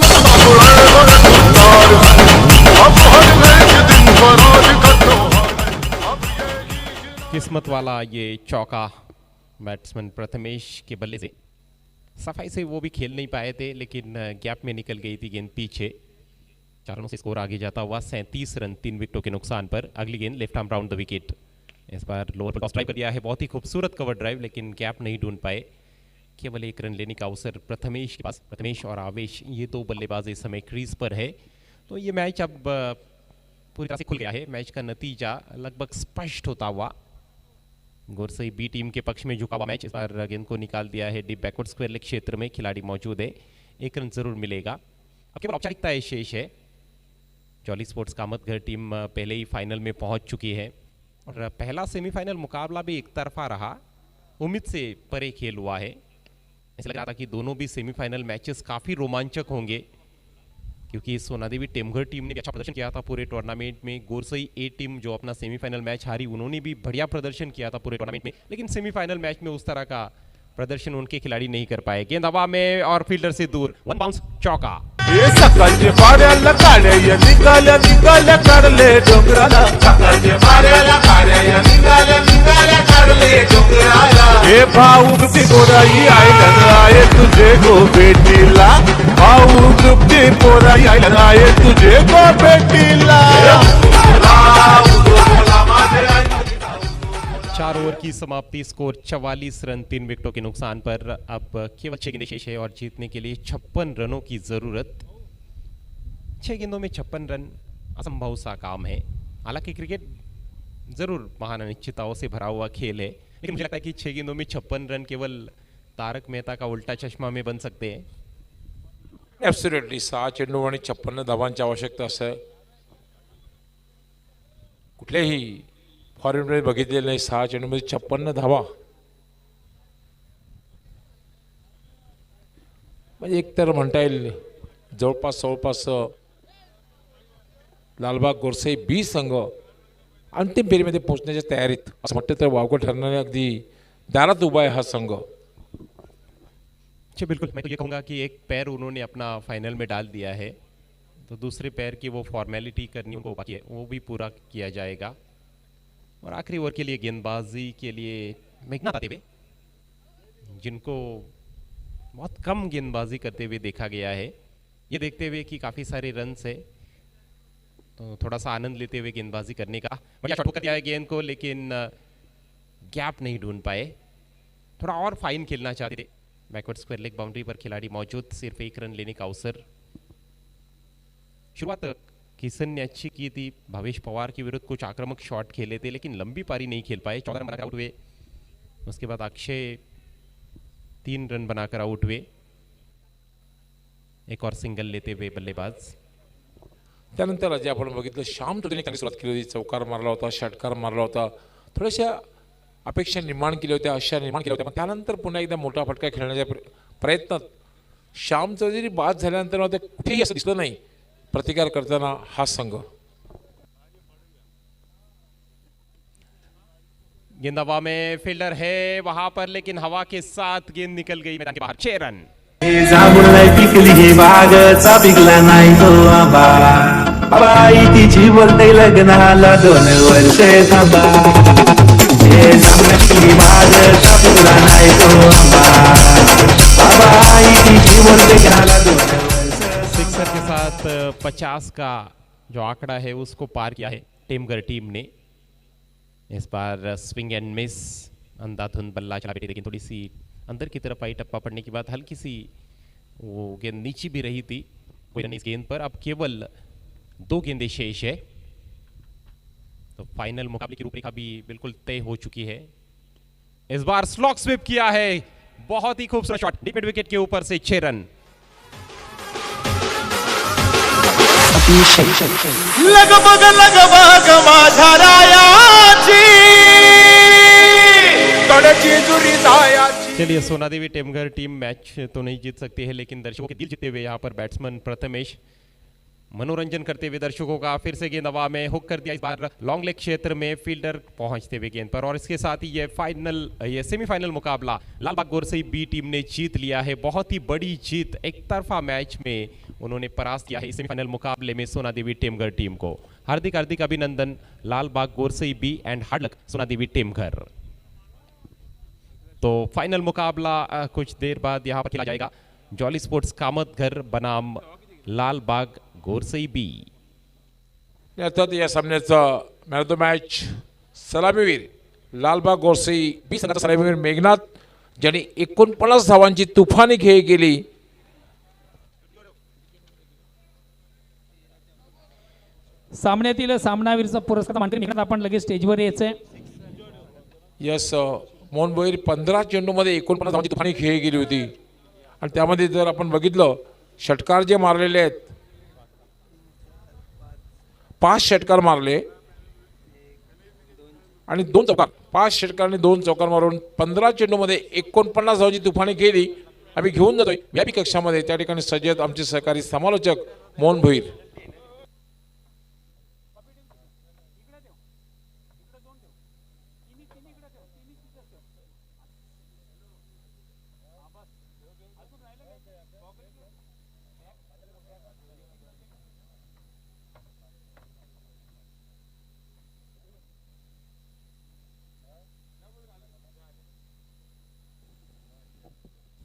अब हर एक दिन फराज करो. किस्मत वाला ये चौका बैट्समैन प्रथमेश के बल्ले से. सफाई से वो भी खेल नहीं पाए थे, लेकिन गैप में निकल गई थी गेंद पीछे. 4 रनों से स्कोर आगे जाता हुआ 37 रन 3 विकेटों के नुकसान पर. अगली गेंद left arm round the wicket. इस बार लोअर पर टॉस ड्राइव कर दिया है. बहुत ही खूबसूरत कवर ड्राइव, लेकिन गैप नहीं ढूंढ पाए. केवल 1 रन लेने का अवसर प्रथमेश के पास. प्रथमेश और आवेश ये 2 बल्लेबाज इस समय क्रीज पर है. तो ये मैच अब पूरी तरह से खुल गया है. मैच का नतीजा लगभग स्पष्ट होता हुआ. गोरसई बी टीम के पक्ष में झुका हुआ मैच. इस बार गेंद को निकाल दिया है डीप बैकवर्ड स्क्वायर लेग क्षेत्र में. खिलाड़ी मौजूद है. 1 रन जरूर मिलेगा. अब केवल औपचारिकता शेष है. जॉली स्पोर्ट्स कामतघर टीम पहले ही फाइनल में पहुंच चुकी है और पहला सेमीफाइनल मुकाबला भी एक तरफा रहा. उम्मीद से परे खेल हुआ है. ऐसा लग रहा था कि दोनों भी सेमीफाइनल मैचेस काफी रोमांचक होंगे, क्योंकि सोना देवी टेमगढ़ टीम ने भी अच्छा प्रदर्शन किया था पूरे टूर्नामेंट में. गोरसई ए टीम जो अपना सेमीफाइनल मैच हारी, उन्होंने भी बढ़िया प्रदर्शन किया था पूरे टूर्नामेंट में, लेकिन सेमीफाइनल मैच में उस तरह का प्रदर्शन उनके खिलाड़ी नहीं कर पाए. गेंद हवा में और फील्डर से दूर. 1 बाउंस चौका. हे सकाळचे पाड्याला काड्या निघाल्या निघाल्या काढले डोंगराला. सकाळचे पाड्याला काड्या निघाल्या निघाल्या काढले डोंगराला. हे भाऊ गुप्ती पोराई आयलन आहे तुझे गो बेटीला. भाऊ गुप्ती पोराई आयलन आहे तुझे गो बेटीला. 4 ओवर की समाप्ति. स्कोर 44 रन 3 विकेटों के नुकसान पर. अब केवल 6 गेंदें शेष है और जीतने के लिए 56 रनों की जरूरत. 6 गेंदों में 56 रन असंभव सा काम है. हालांकि क्रिकेट जरूर महान अनिश्चितताओं से भरा हुआ खेल है, लेकिन मुझे लगता है कि 6 गेंदों में 56 रन केवल तारक मेहता का उल्टा चष्मा में बन सकते हैं. ॲब्सोल्युटली 6 चेंडू आणि 56 धावांची आवश्यकता असेल. कुठल्याही फॉर्मेटमध्ये बघितलेलं नाही. 6 चेंडूमध्ये 56 धावा. म्हणजे एक तर म्हणता येईल जवळपास लालबाग गोरसाई बी संघ अंतिम फेरीमध्ये पोहोचण्याच्या तयारीत असं म्हटलं तर वावगं ठरणारे अगदी दारात उभा आहे हा संघ. जी बिल्कुल, मैं तो ये कहूँगा कि एक पैर उन्होंने अपना फाइनल में डाल दिया है, तो दूसरे पैर की वो फॉर्मेलिटी करनी उनको बाकी है, वो भी पूरा किया जाएगा. और आखिरी ओवर के लिए गेंदबाजी के लिए मेघनाथ आते हुए, जिनको बहुत कम गेंदबाजी करते हुए देखा गया है, ये देखते हुए कि काफ़ी सारे रन्स है, तो थोड़ा सा आनंद लेते हुए गेंदबाजी करने का. बढ़िया शॉट कर दिया है गेंद को, लेकिन गैप नहीं ढूंढ पाए. थोड़ा और फाइन खेलना चाहते थे. बैकवर्ड स्क्वायर लेग बाउंड्री पर खिलाड़ी मौजूद, सिर्फ एक रन लेने का अवसर. शुरुआत किशन ने अच्छी की थी, भावेश पवार के विरुद्ध कुछ आक्रामक शॉट खेले थे, लेकिन लंबी पारी नहीं खेल पाए. 14 रन बनाकर आउट हुए. उसके बाद अक्षय 3 रन बनाकर आउट हुए. एक और सिंगल लेते हुए बल्लेबाज. त्यानंतर अजय आपण बघितलं श्याम चौधरीने चांगली सुरुवात केली होती. चौकार मारला होता, षटकार मारला होता, थोड्याशा अपेक्षा निर्माण केल्या होत्या, आशा निर्माण केल्या होत्या. पण त्यानंतर पुन्हा एकदा मोठा फटका खेळण्याच्या प्रयत्नात श्याम चौधरी बाद झाल्यानंतर ते कुठेही असं दिसलं नाही प्रतिकार करताना हा संघ. गेंद हवा में, फील्डर है वहां पर, लेकिन हवा के साथ गेंद निकल गई मैदान के बाहर. 6 रन. जांभूळ पिकली ही बागचा पिकला नाही तो आंबा. बाबा आई तिची बोलते लग्नाला 2 वर्ष थांबा. जांभूळ पिकली बागचा पिकला नाही तो आंबा. बाबा आई तिची बोलते लग्नाला 2 वर्ष. सिक्सर के साथ 50 का जो आंकड़ा है उसको पार किया है टेमघर टीम ने. इस बार स्विंग एंड मिस, अंधाधुंध बल्ला चला बेटी, लेकिन थोड़ी सी अंदर की तरफ आई. टप्पा पड़ने के बाद हल्की सी वो गेंद नीची भी रही थी. कोई रन इस गेंद पर. अब केवल 2 गेंदें शेष है, तो फाइनल मुकाबले की रूपरेखा भी बिल्कुल तय हो चुकी है. इस बार स्लॉक स्विप किया है, बहुत ही खूबसूरत शॉट डीप मिड विकेट के ऊपर से. 6 रन. लगबग माझ्या रायाची तोड्याची जुरी जायाची. चलिए, सोना देवी टेमघर टीम मैच तो नहीं जीत सकती है, लेकिन दर्शकों के दिल जीते हुए यहाँ पर बैट्समैन प्रथमेश मनोरंजन करते हुए दर्शकों का. फिर से गेंद हवा में हुक कर दिया. इस बार लॉन्ग लेग क्षेत्र में फील्डर पहुंचते हुए गेंद पर. और इसके साथ ही ये सेमीफाइनल मुकाबला लालबाग गोरसई बी टीम ने जीत लिया है. बहुत ही बड़ी जीत, एक तरफा मैच में उन्होंने परास्त किया है इस सेमीफाइनल मुकाबले में सोना देवी टेमघर टीम को. हार्दिक हार्दिक अभिनंदन लालबाग गोरसई बी एंड हार्ड लक सोना देवी टेमघर. तो फाइनल मुकाबला कुछ देर बाद यहाँ पर खेला जाएगा. जॉली स्पोर्ट्स कामतघर बनाम लालबाग गोरसई बी. अर्थात या सामन्याचा मॅन ऑफ द मॅच सलामीवीर लालबाग गोरसई बी संघाचा सलामीवीर मेघनाथ, ज्यांनी 49 धावांची तुफानी खेळी केली. सामन्यातील सामनावीरचा पुरस्कार मानकरी मेघनाथ आपण लगेच स्टेजवर यायचंय. यस, मोहन भोईर 15 चेंडूमध्ये 49 धावांची तुफानी खेळी गेली होती. आणि त्यामध्ये जर आपण बघितलं षटकार जे मारलेले आहेत, 5 षटकार मारले आणि 2 चौकार. 5 षटकार आणि 2 चौकार मारून 15 चेंडूमध्ये 49 धावांची तुफानी केली. आम्ही घेऊन जातोय व्यापी कक्षामध्ये. त्या ठिकाणी सज्जत आमचे सहकारी समालोचक मोहन भोईर.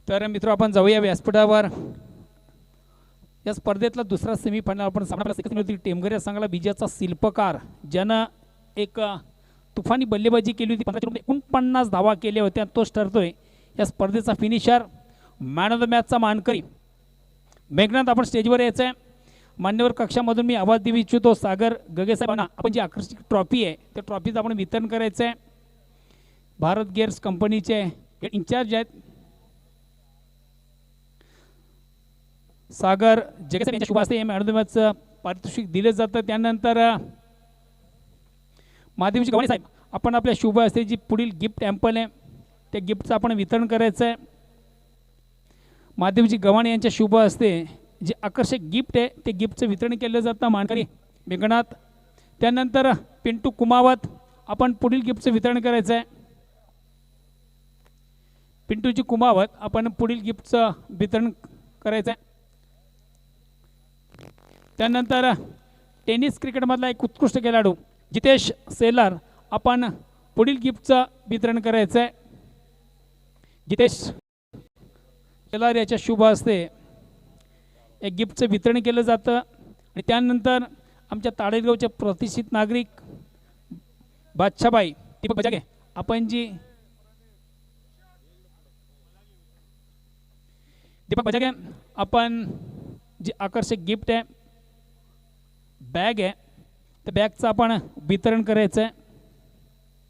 तर मित्र आपण जाऊया व्यासपीठावर. या स्पर्धेतला दुसरा सेमीफायनल आपण सामना टेमघर या संघाला विजयाचा शिल्पकार, ज्यानं एक तुफानी बल्लेबाजी केली होती, 49 धावा केल्या होत्या, तोच ठरतोय या स्पर्धेचा फिनिशर, मॅन ऑफ द मॅचचा मानकरी मेघनाथ. आपण स्टेजवर यायचं आहे. मान्यवर कक्षामधून मी आवाज देऊ इच्छितो सागर गगेसाहेबांना. आपण जी आकर्षक ट्रॉफी आहे त्या ट्रॉफीचं आपण वितरण करायचं आहे. भारत गेअर्स कंपनीचे इंचार्ज आहेत सागर जगेसाहेब यांच्या शुभ हस्ते मॅन ऑफ द मॅचचं पारितोषिक दिलं जातं. त्यानंतर महादेवजी गव्हाणे साहेब, आपण आपल्या शुभ हस्ते जी पुढील गिफ्ट ॲम्पल आहे त्या गिफ्टचं आपण वितरण करायचं आहे. महादेवजी गव्हाणे यांच्या शुभ हस्ते जे आकर्षक गिफ्ट आहे ते गिफ्टचं वितरण केलं जातं मानकरी मेघनाथ. त्यानंतर पिंटू कुमावत आपण पुढील गिफ्टचं वितरण करायचं आहे. पिंटूजी कुमावत आपण पुढील गिफ्टचं वितरण करायचं आहे. त्यानंतर टेनिस क्रिकेटमधला एक उत्कृष्ट खेळाडू जितेश सेलार आपण पुढील गिफ्टचं वितरण करायचं आहे. जितेश सेलार याच्या शुभ हस्ते एक गिफ्टचं वितरण केलं जातं. आणि त्यानंतर आमच्या ताडेगावचे प्रतिष्ठित नागरिक बादशाबाई दीपक बजागे आपण जी दीपक बजागे आपण जी आकर्षक गिफ्ट आहे बॅग आहे त्या बॅगचं आपण वितरण करायचं आहे.